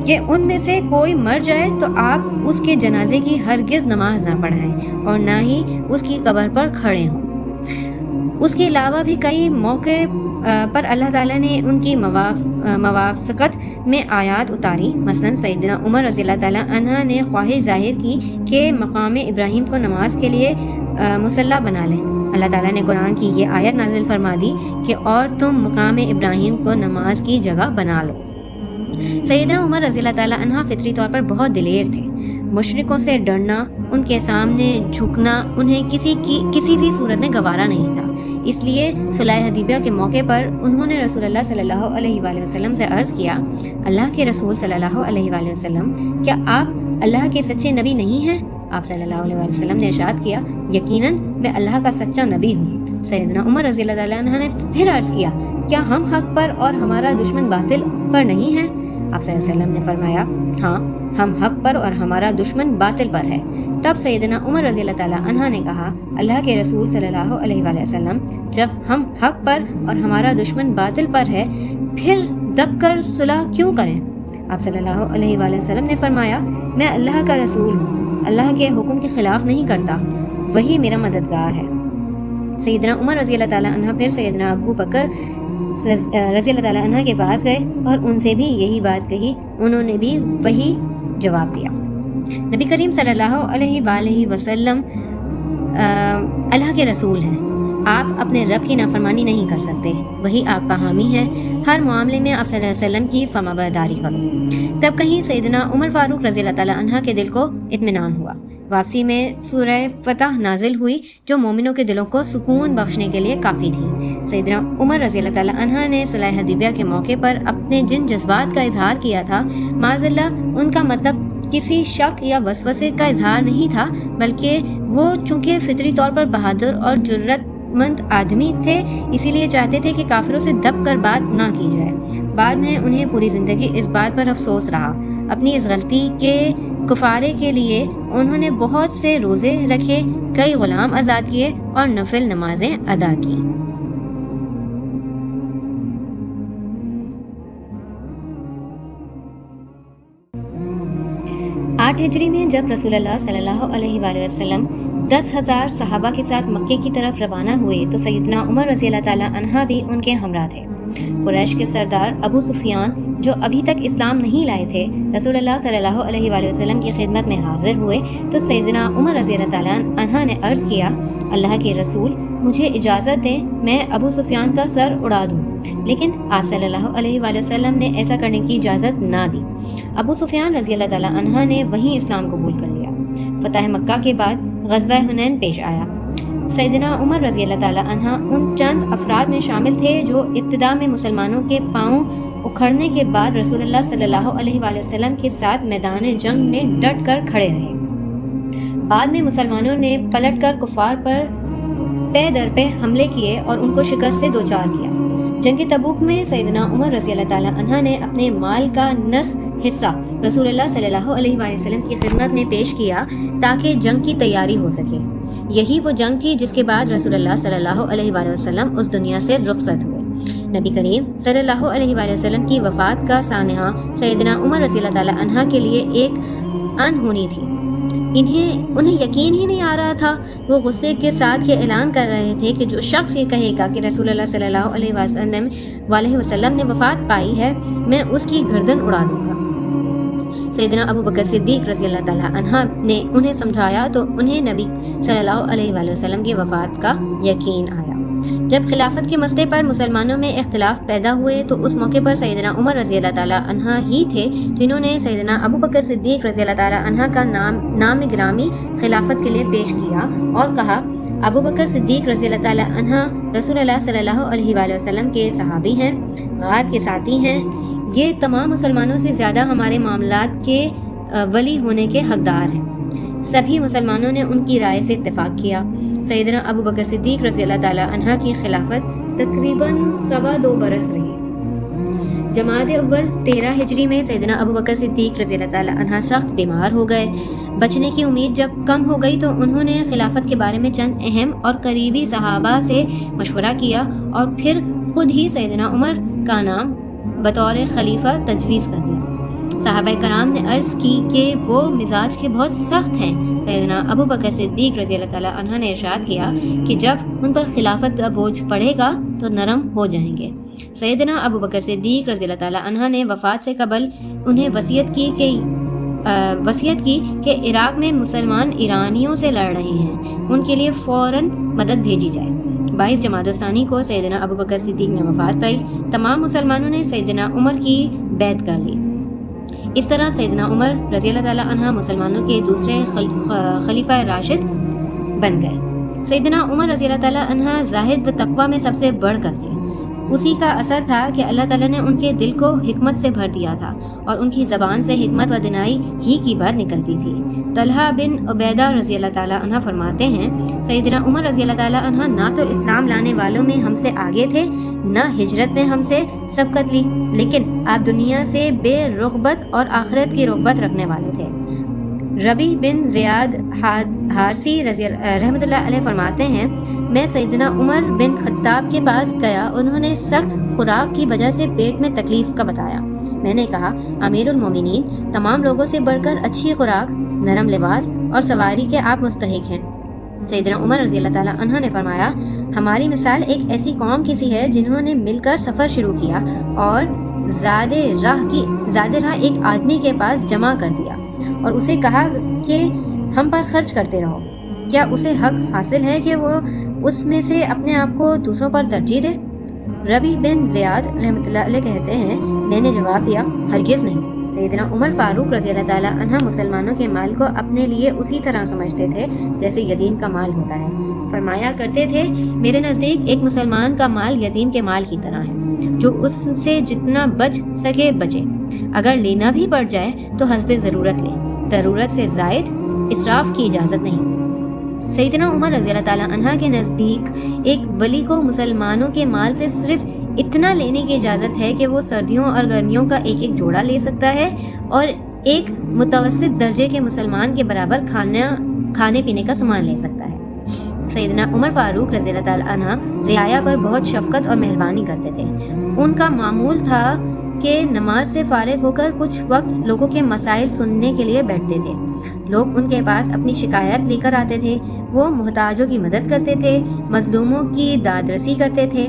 کہ ان میں سے کوئی مر جائے تو آپ اس کے جنازے کی 'کی ہرگز نماز نہ پڑھائیں اور نہ ہی اس کی قبر پر کھڑے ہوں'۔ اس کے علاوہ بھی کئی موقع پر اللہ تعالیٰ نے ان کی موافقت میں آیات اتاری. مثلا سیدنا عمر رضی اللہ تعالیٰ عنہ نے خواہش ظاہر کی کہ مقام ابراہیم کو نماز کے لیے مصلی بنا لیں. اللہ تعالیٰ نے قرآن کی یہ آیت نازل فرما دی کہ اور تم مقام ابراہیم کو نماز کی جگہ بنا لو. سیدنا عمر رضی اللہ تعالیٰ عنہ فطری طور پر بہت دلیر تھے. مشرکوں سے ڈرنا، ان کے سامنے جھکنا انہیں کسی بھی صورت میں گوارا نہیں تھا. اس لیے صلح حدیبیہ کے موقع پر انہوں نے رسول اللہ صلی اللہ علیہ وآلہ وسلم سے عرض کیا، اللہ کے رسول صلی اللہ علیہ وآلہ وسلم، کیا آپ اللہ کے سچے نبی نہیں ہیں؟ آپ صلی اللہ علیہ وآلہ وسلم نے ارشاد کیا، یقیناً میں اللہ کا سچا نبی ہوں. سیدنا عمر رضی اللہ تعالیٰ عنہ نے پھر عرض کیا، کیا ہم حق پر اور ہمارا دشمن باطل پر نہیں ہے؟ آپ صلی اللہ علیہ وسلم نے فرمایا، ہاں ہم حق پر اور ہمارا دشمن باطل پر ہے. تب سیدنا عمر رضی اللہ تعالیٰ عنہ نے کہا، اللہ کے رسول صلی اللہ علیہ وآلہ وسلم، جب ہم حق پر اور ہمارا دشمن باطل پر ہے پھر دب کر صلح کیوں کریں؟ آپ صلی اللہ علیہ وآلہ وسلم نے فرمایا، میں اللہ کا رسول ہوں، اللہ کے حکم کے خلاف نہیں کرتا، وہی میرا مددگار ہے. سیدنا عمر رضی اللہ تعالیٰ عنہ پھر سیدنا ابو بکر رضی اللہ تعالیٰ عنہ کے پاس گئے اور ان سے بھی یہی بات کہی. انہوں نے بھی وہی جواب دیا. نبی کریم صلی اللہ علیہ وآلہ وسلم اللہ کے رسول ہیں، آپ اپنے رب کی نافرمانی نہیں کر سکتے، وہی آپ کا حامی ہے. ہر معاملے میں آپ صلی اللہ علیہ وسلم کی فرمانبرداری کرو. تب کہیں سیدنا عمر فاروق رضی اللہ تعالیٰ عنہ کے دل کو اطمینان ہوا. واپسی میں سورہ فتح نازل ہوئی جو مومنوں کے دلوں کو سکون بخشنے کے لیے کافی تھی. سیدنا عمر رضی اللہ تعالیٰ عنہ نے صلح حدیبیہ کے موقع پر اپنے جن جذبات کا اظہار کیا تھا، معاذ اللہ ان کا مطلب کسی شک یا وسوسے کا اظہار نہیں تھا، بلکہ وہ چونکہ فطری طور پر بہادر اور جرأت مند آدمی تھے، اسی لیے چاہتے تھے کہ کافروں سے دب کر بات نہ کی جائے. بعد میں انہیں پوری زندگی اس بات پر افسوس رہا. اپنی اس غلطی کے کفارے کے لیے انہوں نے بہت سے روزے رکھے، کئی غلام آزاد کیے اور نفل نمازیں ادا کی. آٹھ ہجری میں جب رسول اللہ صلی اللہ علیہ وآلہ وسلم 10,000 صحابہ کے ساتھ مکے کی طرف روانہ ہوئے تو سیدنا عمر رضی اللہ تعالیٰ عنہ بھی ان کے ہمراہ تھے. قریش کے سردار ابو سفیان جو ابھی تک اسلام نہیں لائے تھے، رسول اللہ صلی اللہ علیہ وآلہ وسلم کی خدمت میں حاضر ہوئے تو سیدنا عمر رضی اللہ تعالیٰ عنہ نے عرض کیا، اللہ کے رسول، مجھے اجازت دیں میں ابو سفیان کا سر اڑا دوں. لیکن آپ صلی اللہ علیہ وآلہ وسلم نے ایسا کرنے کی اجازت نہ دی. ابو سفیان رضی اللہ تعالیٰ عنہ نے وہیں اسلام قبول کر لیا. فتح مکہ کے بعد غزوہ حنین پیش آیا. سیدنا عمر رضی اللہ تعالیٰ عنہ ان چند افراد میں شامل تھے جو ابتدا میں مسلمانوں کے پاؤں اکھڑنے کے بعد رسول اللہ صلی اللہ علیہ وآلہ وسلم کے ساتھ میدان جنگ میں ڈٹ کر کھڑے رہے. بعد میں مسلمانوں نے پلٹ کر کفار پر پے در پہ حملے کیے اور ان کو شکست سے دوچار کیا. جنگ تبوک میں سیدنا عمر رضی اللہ تعالیٰ عنہ نے اپنے مال کا نصف حصہ رسول اللہ صلی اللہ علیہ وآلہ وسلم کی خدمت میں پیش کیا تاکہ جنگ کی تیاری ہو سکے. یہی وہ جنگ تھی جس کے بعد رسول اللہ صلی اللہ علیہ وآلہ وسلم اس دنیا سے رخصت ہوئے. نبی کریم صلی اللہ علیہ وآلہ وسلم کی وفات کا سانحہ سیدنا عمر رضی اللہ تعالیٰ عنہ کے لیے ایک انہونی تھی. انہیں یقین ہی نہیں آ رہا تھا. وہ غصے کے ساتھ یہ اعلان کر رہے تھے کہ جو شخص یہ کہے گا کہ رسول اللہ صلی اللہ علیہ وسلم نے وفات پائی ہے، میں اس کی گردن اڑا دوں گا. سیدنا ابو بکر صدیق رضی اللہ تعالیٰ عنہ نے انہیں سمجھایا تو انہیں نبی صلی اللہ علیہ وآلہ وسلم کی وفات کا یقین آیا. جب خلافت کے مسئلے پر مسلمانوں میں اختلاف پیدا ہوئے تو اس موقع پر سیدنا عمر رضی اللہ تعالیٰ عنہ ہی تھے جنہوں نے سیدنا ابو بکر صدیق رضی اللہ تعالیٰ عنہ کا نام گرامی خلافت کے لیے پیش کیا اور کہا، ابو بکر صدیق رضی اللہ تعالیٰ عنہ رسول اللہ صلی اللہ علیہ وآلہ وسلم کے صحابی ہیں، غار کے ساتھی ہیں، یہ تمام مسلمانوں سے زیادہ ہمارے معاملات کے ولی ہونے کے حقدار ہیں. سبھی مسلمانوں نے ان کی رائے سے اتفاق کیا. سیدنا ابو بکر صدیق رضی اللہ تعالیٰ عنہ کی خلافت تقریباً 2.25 برس رہی. جمادی اول 13 ہجری میں سیدنا ابو بکر صدیق رضی اللہ تعالیٰ عنہ سخت بیمار ہو گئے. بچنے کی امید جب کم ہو گئی تو انہوں نے خلافت کے بارے میں چند اہم اور قریبی صحابہ سے مشورہ کیا اور پھر خود ہی سیدنا عمر کا نام بطور خلیفہ تجویز کر دیا. صحابہ کرام نے عرض کی کہ وہ مزاج کے بہت سخت ہیں۔ سیدنا ابو بکر صدیق رضی اللہ تعالیٰ عنہ نے ارشاد کیا کہ جب ان پر خلافت کا بوجھ پڑے گا تو نرم ہو جائیں گے۔ سیدنا ابو بکر صدیق رضی اللہ تعالیٰ عنہ نے وفات سے قبل انہیں وصیت کی کہ عراق میں مسلمان ایرانیوں سے لڑ رہے ہیں، ان کے لیے فوراً مدد بھیجی جائے۔ 22 جمادی الثانی کو سیدنا ابو بکر صدیق نے وفات پائی۔ تمام مسلمانوں نے سیدنا عمر کی بیعت کر لی۔ اس طرح سیدنا عمر رضی اللہ تعالیٰ عنہ مسلمانوں کے دوسرے خلیفہ راشد بن گئے۔ سیدنا عمر رضی اللہ تعالیٰ عنہ زاہد و تقویٰ میں سب سے بڑھ کر تھے۔ اسی کا اثر تھا کہ اللہ تعالیٰ نے ان کے دل کو حکمت سے بھر دیا تھا اور ان کی زبان سے حکمت و دانائی ہی کی بات نکلتی تھی۔ طلحہ بن عبیدہ رضی اللہ تعالیٰ عنہ فرماتے ہیں، سیدنا عمر رضی اللہ تعالیٰ عنہ نہ تو اسلام لانے والوں میں ہم سے آگے تھے، نہ ہجرت میں ہم سے سبقت لی، لیکن آپ دنیا سے بے رغبت اور آخرت کی رغبت رکھنے والے تھے۔ ربیع بن زیاد حارثی رحمۃ اللہ علیہ فرماتے ہیں، میں سیدنا عمر بن خطاب کے پاس گیا، انہوں نے سخت خوراک کی وجہ سے پیٹ میں تکلیف کا بتایا۔ میں نے کہا، امیر المومنین، تمام لوگوں سے بڑھ کر اچھی خوراک، نرم لباس اور سواری کے آپ مستحق ہیں۔ سیدنا عمر رضی اللہ تعالیٰ عنہ نے فرمایا، ہماری مثال ایک ایسی قوم کی سی ہے جنہوں نے مل کر سفر شروع کیا اور زیادہ راہ ایک آدمی کے پاس جمع کر دیا اور اسے کہا کہ ہم پر خرچ کرتے رہو۔ کیا اسے حق حاصل ہے کہ وہ اس میں سے اپنے آپ کو دوسروں پر ترجیح دے؟ ربیع بن زیاد رحمۃ اللہ علیہ کہتے ہیں، میں نے جواب دیا، ہرگز نہیں۔ سیدنا عمر فاروق رضی اللہ تعالیٰ عنہ مسلمانوں کے مال کو اپنے لیے اسی طرح سمجھتے تھے جیسے یتیم کا مال ہوتا ہے۔ فرمایا کرتے تھے، میرے نزدیک ایک مسلمان کا مال یتیم کے مال کی طرح ہے، جو اس سے جتنا بچ سکے بچے، اگر لینا بھی پڑ جائے تو حسب ضرورت لے، ضرورت سے زائد اسراف کی اجازت نہیں۔ سیدنا عمر رضی اللہ تعالیٰ عنہ کے نزدیک ایک ولی کو مسلمانوں کے مال سے صرف اتنا لینے کی اجازت ہے کہ وہ سردیوں اور گرمیوں کا ایک جوڑا لے سکتا ہے اور ایک متوسط درجے کے مسلمان کے برابر کھانے پینے کا سامان لے سکتا ہے۔ سیدنا عمر فاروق رضی اللہ تعالیٰ عنہ رعایا پر بہت شفقت اور مہربانی کرتے تھے۔ ان کا معمول تھا کہ نماز سے فارغ ہو کر کچھ وقت لوگوں کے مسائل سننے کے لیے بیٹھتے تھے۔ لوگ ان کے پاس اپنی شکایت لے کر آتے تھے، وہ محتاجوں کی مدد کرتے تھے، مظلوموں کی داد رسی کرتے تھے۔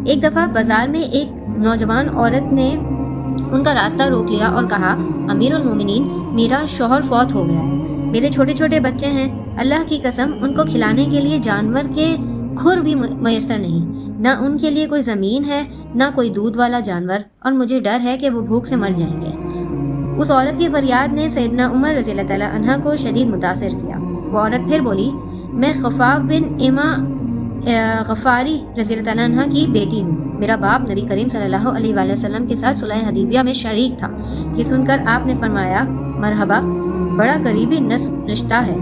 ایک دفعہ بازار میں ایک نوجوان عورت نے ان کا راستہ روک لیا اور کہا، امیر المومنین، میرا شوہر فوت ہو گیا ہے، میرے چھوٹے چھوٹے بچے ہیں، اللہ کی قسم ان کو کھلانے کے لیے جانور کے کھر بھی میسر نہیں، نہ ان کے لیے کوئی زمین ہے نہ کوئی دودھ والا جانور، اور مجھے ڈر ہے کہ وہ بھوک سے مر جائیں گے۔ اس عورت کی فریاد نے سیدنا عمر رضی اللہ تعالیٰ عنہ کو شدید متاثر کیا۔ وہ عورت پھر بولی، میں خفاف بن اما غفاری رضی اللہ تعالیٰ عنہ کی بیٹی ہوں، میرا باپ نبی کریم صلی اللہ علیہ وآلہ وسلم کے ساتھ صلح حدیبیہ میں شریک تھا۔ یہ سن کر آپ نے فرمایا، مرحبا، بڑا قریبی نسب رشتہ ہے۔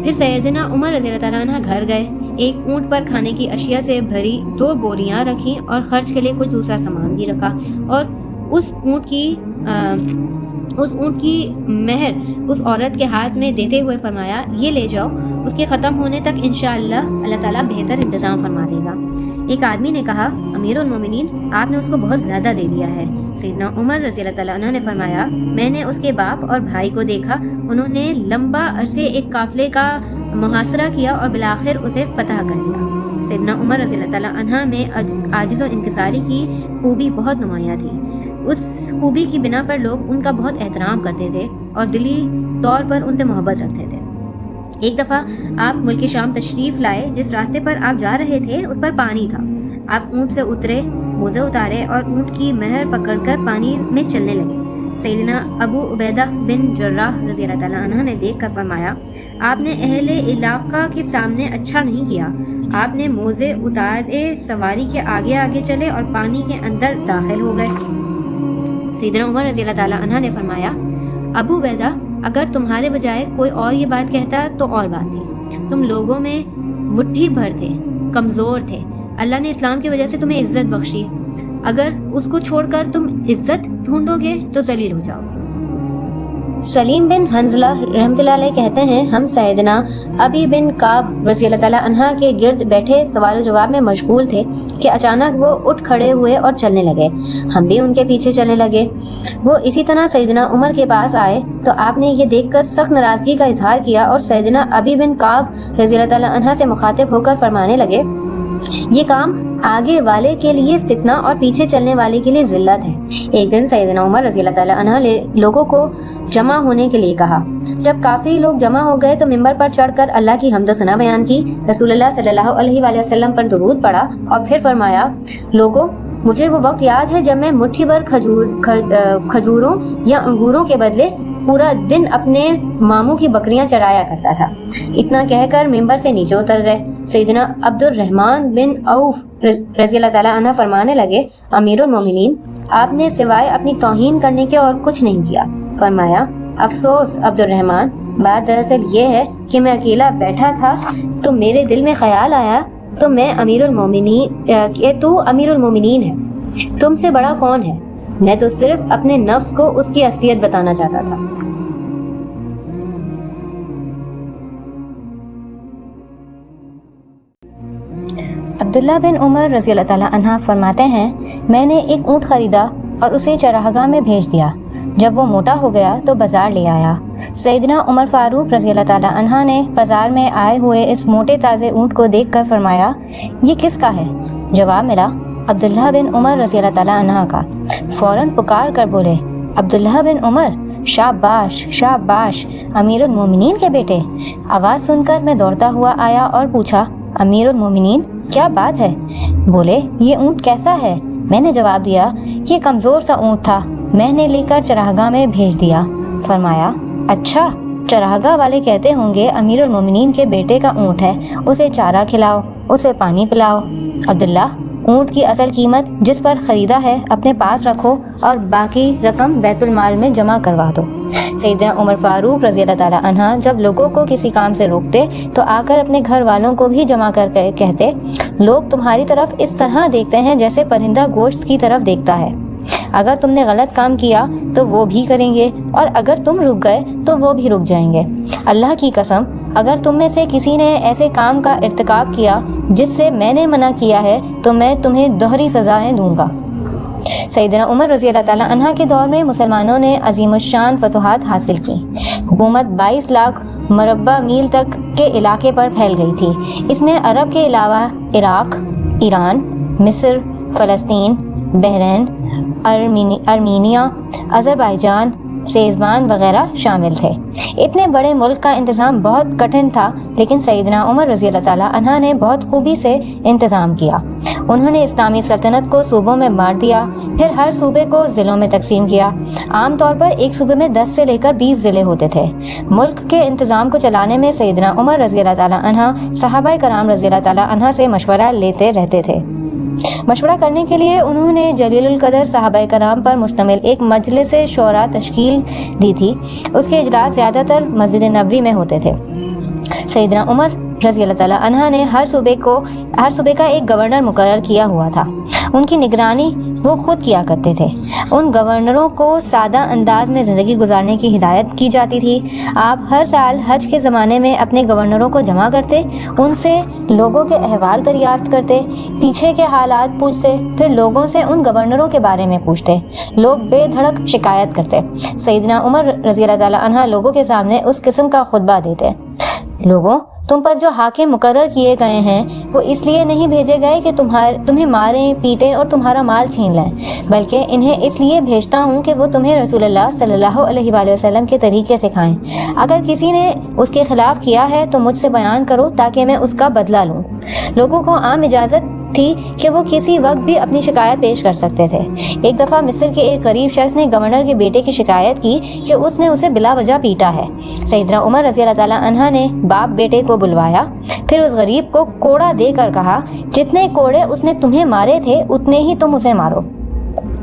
پھر سیدنا عمر رضی اللہ تعالیٰ عنہ گھر گئے، ایک اونٹ پر کھانے کی اشیاء سے بھری 2 بوریاں رکھیں اور خرچ کے لیے کچھ دوسرا سامان بھی رکھا، اور اس اونٹ کی مہر اس عورت کے ہاتھ میں دیتے ہوئے فرمایا، یہ لے جاؤ، اس کے ختم ہونے تک انشاءاللہ اللہ تعالیٰ بہتر انتظام فرما دے گا۔ ایک آدمی نے کہا، امیر المومنین، آپ نے اس کو بہت زیادہ دے دیا ہے۔ سیدنا عمر رضی اللہ تعالیٰ عنہ نے فرمایا، میں نے اس کے باپ اور بھائی کو دیکھا، انہوں نے لمبا عرصے ایک قافلے کا محاصرہ کیا اور بالآخر اسے فتح کر لیا۔ سیدنا عمر رضی اللہ تعالیٰ عنہ میں عاجز و انکساری کی خوبی بہت نمایاں تھی۔ اس خوبی کی بنا پر لوگ ان کا بہت احترام کرتے تھے اور دلی طور پر ان سے محبت رکھتے تھے۔ ایک دفعہ آپ ملک شام تشریف لائے، جس راستے پر آپ جا رہے تھے اس پر پانی تھا۔ آپ اونٹ سے اترے، موزے اتارے اور اونٹ کی مہر پکڑ کر پانی میں چلنے لگے۔ سیدنا ابو عبیدہ بن جراح رضی اللہ تعالیٰ عنہ نے دیکھ کر فرمایا، آپ نے اہل علاقہ کے سامنے اچھا نہیں کیا۔ آپ نے موزے اتارے، سواری کے آگے آگے چلے اور پانی کے اندر داخل ہو گئے۔ سیدنا عمر رضی اللہ تعالیٰ عنہ نے فرمایا، ابو عبیدہ، اگر تمہارے بجائے کوئی اور یہ بات کہتا تو اور بات تھی، تم لوگوں میں مٹھی بھر تھے، کمزور تھے، اللہ نے اسلام کی وجہ سے تمہیں عزت بخشی، اگر اس کو چھوڑ کر تم عزت ڈھونڈو گے تو ذلیل ہو جاؤ گے۔ سلیم بن حنظلہ رحمۃ اللہ علیہ کہتے ہیں ہم سیدنا ابی بن کعب رضی اللہ تعالیٰ عنہ کے گرد بیٹھے سوال و جواب میں مشغول تھے کہ اچانک وہ اٹھ کھڑے ہوئے اور چلنے لگے. ہم بھی ان کے پیچھے چلنے لگے. وہ اسی طرح سیدنا عمر کے پاس آئے تو آپ نے یہ دیکھ کر سخت ناراضگی کا اظہار کیا اور سیدنا ابی بن کعب رضی اللہ تعالیٰ عنہ سے مخاطب ہو کر فرمانے لگے یہ کام آگے والے کے لیے فتنہ اور پیچھے چلنے والے کے لیے ذلت ہے. ایک دن سیدنا عمر رضی اللہ تعالیٰ عنہ نے لوگوں کو جمع ہونے کے لیے کہا. جب کافی لوگ جمع ہو گئے تو ممبر پر چڑھ کر اللہ کی حمد و ثنا بیان کی, رسول اللہ صلی اللہ علیہ وآلہ وسلم پر درود پڑھا اور پھر فرمایا لوگوں مجھے وہ وقت یاد ہے جب میں مٹھی بھر کھجوروں یا انگوروں کے بدلے پورا دن اپنے ماموں کی بکریاں چرایا کرتا تھا. اتنا کہہ کر ممبر سے نیچے اتر گئے. سیدنا عبد الرحمن بن عوف رضی اللہ تعالیٰ عنہ فرمانے لگے امیر المومنین آپ نے سوائے اپنی توہین کرنے کے اور کچھ نہیں کیا. فرمایا افسوس عبد الرحمن, بات دراصل یہ ہے کہ میں اکیلا بیٹھا تھا تو میرے دل میں خیال آیا تو میں امیر المومنین ہے, تم سے بڑا کون ہے؟ میں تو صرف اپنے نفس کو اس کی اصلیت بتانا چاہتا تھا. عبداللہ بن عمر رضی اللہ تعالیٰ عنہ فرماتے ہیں میں نے ایک اونٹ خریدا اور اسے چراگاہ میں بھیج دیا. جب وہ موٹا ہو گیا تو بازار لے آیا. سیدنا عمر فاروق رضی اللہ تعالیٰ عنہ نے بازار میں آئے ہوئے اس موٹے تازے اونٹ کو دیکھ کر فرمایا یہ کس کا ہے؟ جواب ملا عبداللہ بن عمر رضی اللہ تعالیٰ عنہ کا. فوراً پکار کر بولے عبداللہ بن عمر شاباش شاباش امیر المومنین کے بیٹے. آواز سن کر میں دوڑتا ہوا آیا اور پوچھا امیر المومنین کیا بات ہے؟ بولے یہ اونٹ کیسا ہے؟ میں نے جواب دیا یہ کمزور سا اونٹ تھا, میں نے لے کر چراگاہ میں بھیج دیا. فرمایا اچھا چراگاہ والے کہتے ہوں گے امیر المومنین کے بیٹے کا اونٹ ہے, اسے چارہ کھلاؤ, اسے پانی پلاؤ. عبداللہ اونٹ کی اصل قیمت جس پر خریدا ہے اپنے پاس رکھو اور باقی رقم بیت المال میں جمع کروا دو. سیدنا عمر فاروق رضی اللہ تعالیٰ عنہ جب لوگوں کو کسی کام سے روکتے تو آ کر اپنے گھر والوں کو بھی جمع کر کے کہتے لوگ تمہاری طرف اس طرح دیکھتے ہیں جیسے پرندہ گوشت کی طرف دیکھتا ہے. اگر تم نے غلط کام کیا تو وہ بھی کریں گے اور اگر تم رک گئے تو وہ بھی رک جائیں گے. اللہ کی قسم اگر تم میں سے کسی نے ایسے کام کا ارتکاب کیا جس سے میں نے منع کیا ہے تو میں تمہیں دوہری سزائیں دوں گا. سیدنا عمر رضی اللہ تعالیٰ عنہ کے دور میں مسلمانوں نے عظیم الشان فتوحات حاصل کی. حکومت 22 لاکھ مربع میل تک کے علاقے پر پھیل گئی تھی. اس میں عرب کے علاوہ عراق, ایران, مصر, فلسطین, بحرین, ارمینیا, آذربائیجان, سیزبان وغیرہ شامل تھے. اتنے بڑے ملک کا انتظام بہت کٹھن تھا لیکن سیدنا عمر رضی اللہ تعالیٰ عنہ نے بہت خوبی سے انتظام کیا. انہوں نے اسلامی سلطنت کو صوبوں میں بانٹ دیا, پھر ہر صوبے کو ضلعوں میں تقسیم کیا. عام طور پر ایک صوبے میں 10 سے لے کر 20 ضلع ہوتے تھے. ملک کے انتظام کو چلانے میں سیدنا عمر رضی اللہ تعالیٰ عنہ صحابہ کرام رضی اللہ تعالیٰ عنہ سے مشورہ لیتے رہتے تھے. مشورہ کرنے کے لیے انہوں نے جلیل القدر صحابہ کرام پر مشتمل ایک مجلس شورا تشکیل دی تھی. اس کے اجلاس زیادہ تر مسجد نبوی میں ہوتے تھے. سیدنا عمر رضی اللہ تعالیٰ عنہ نے ہر صوبے کا ایک گورنر مقرر کیا ہوا تھا. ان کی نگرانی وہ خود کیا کرتے تھے. ان گورنروں کو سادہ انداز میں زندگی گزارنے کی ہدایت کی جاتی تھی. آپ ہر سال حج کے زمانے میں اپنے گورنروں کو جمع کرتے, ان سے لوگوں کے احوال دریافت کرتے, پیچھے کے حالات پوچھتے, پھر لوگوں سے ان گورنروں کے بارے میں پوچھتے. لوگ بے دھڑک شکایت کرتے. سیدنا عمر رضی اللہ تعالیٰ عنہ لوگوں کے سامنے اس قسم کا خطبہ دیتے لوگوں تم پر جو حاکم مقرر کیے گئے ہیں وہ اس لیے نہیں بھیجے گئے کہ تمہیں ماریں پیٹیں اور تمہارا مال چھین لیں, بلکہ انہیں اس لیے بھیجتا ہوں کہ وہ تمہیں رسول اللہ صلی اللہ علیہ وآلہ وسلم کے طریقے سکھائیں. اگر کسی نے اس کے خلاف کیا ہے تو مجھ سے بیان کرو تاکہ میں اس کا بدلہ لوں. لوگوں کو عام اجازت تھی کہ وہ کسی وقت بھی اپنی شکایت پیش کر سکتے تھے. ایک دفعہ مصر کے ایک غریب شخص نے گورنر کے بیٹے کی شکایت کی کہ اس نے اسے بلا وجہ پیٹا ہے. سیدنا عمر رضی اللہ تعالیٰ عنہ نے باپ بیٹے کو بلوایا, پھر اس غریب کو کوڑا دے کر کہا جتنے کوڑے اس نے تمہیں مارے تھے اتنے ہی تم اسے مارو.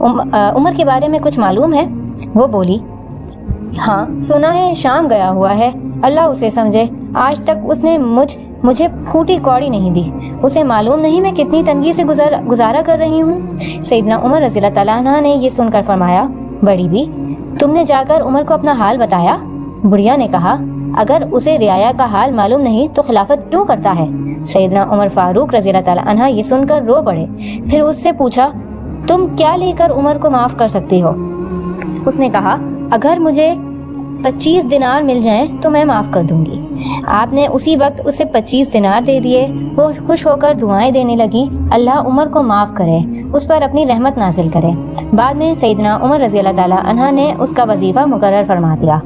عمر کے بارے میں کچھ معلوم ہے؟ وہ بولی، ہاں سنا ہے، شام گیا ہوا ہے، اللہ اسے سمجھے، آج تک اس نے مجھے پھوٹی کوڑی نہیں دی، اسے معلوم نہیں میں کتنی تنگی سے گزارا کر رہی ہوں۔ سیدنا عمر رضی اللہ تعالیٰ عنہ نے یہ سن کر فرمایا، بڑی بھی، تم نے جا کر عمر کو اپنا حال بتایا؟ بڑھیا نے کہا، اگر اسے رعایا کا حال معلوم نہیں تو خلافت کیوں کرتا ہے؟ سیدنا عمر فاروق رضی اللہ تعالیٰ عنہ یہ سن کر رو پڑے، پھر اس سے پوچھا، تم کیا لے کر عمر کو معاف کر سکتی ہو؟ اس نے کہا، اگر مجھے 25 دینار مل جائیں تو میں معاف کر دوں گی۔ آپ نے اسی وقت اسے 25 دینار دے دیے۔ وہ خوش ہو کر دعائیں دینے لگی، اللہ عمر کو معاف کرے، اس پر اپنی رحمت نازل کرے۔ بعد میں سیدنا عمر رضی اللہ تعالیٰ عنہ نے اس کا وظیفہ مقرر فرما دیا۔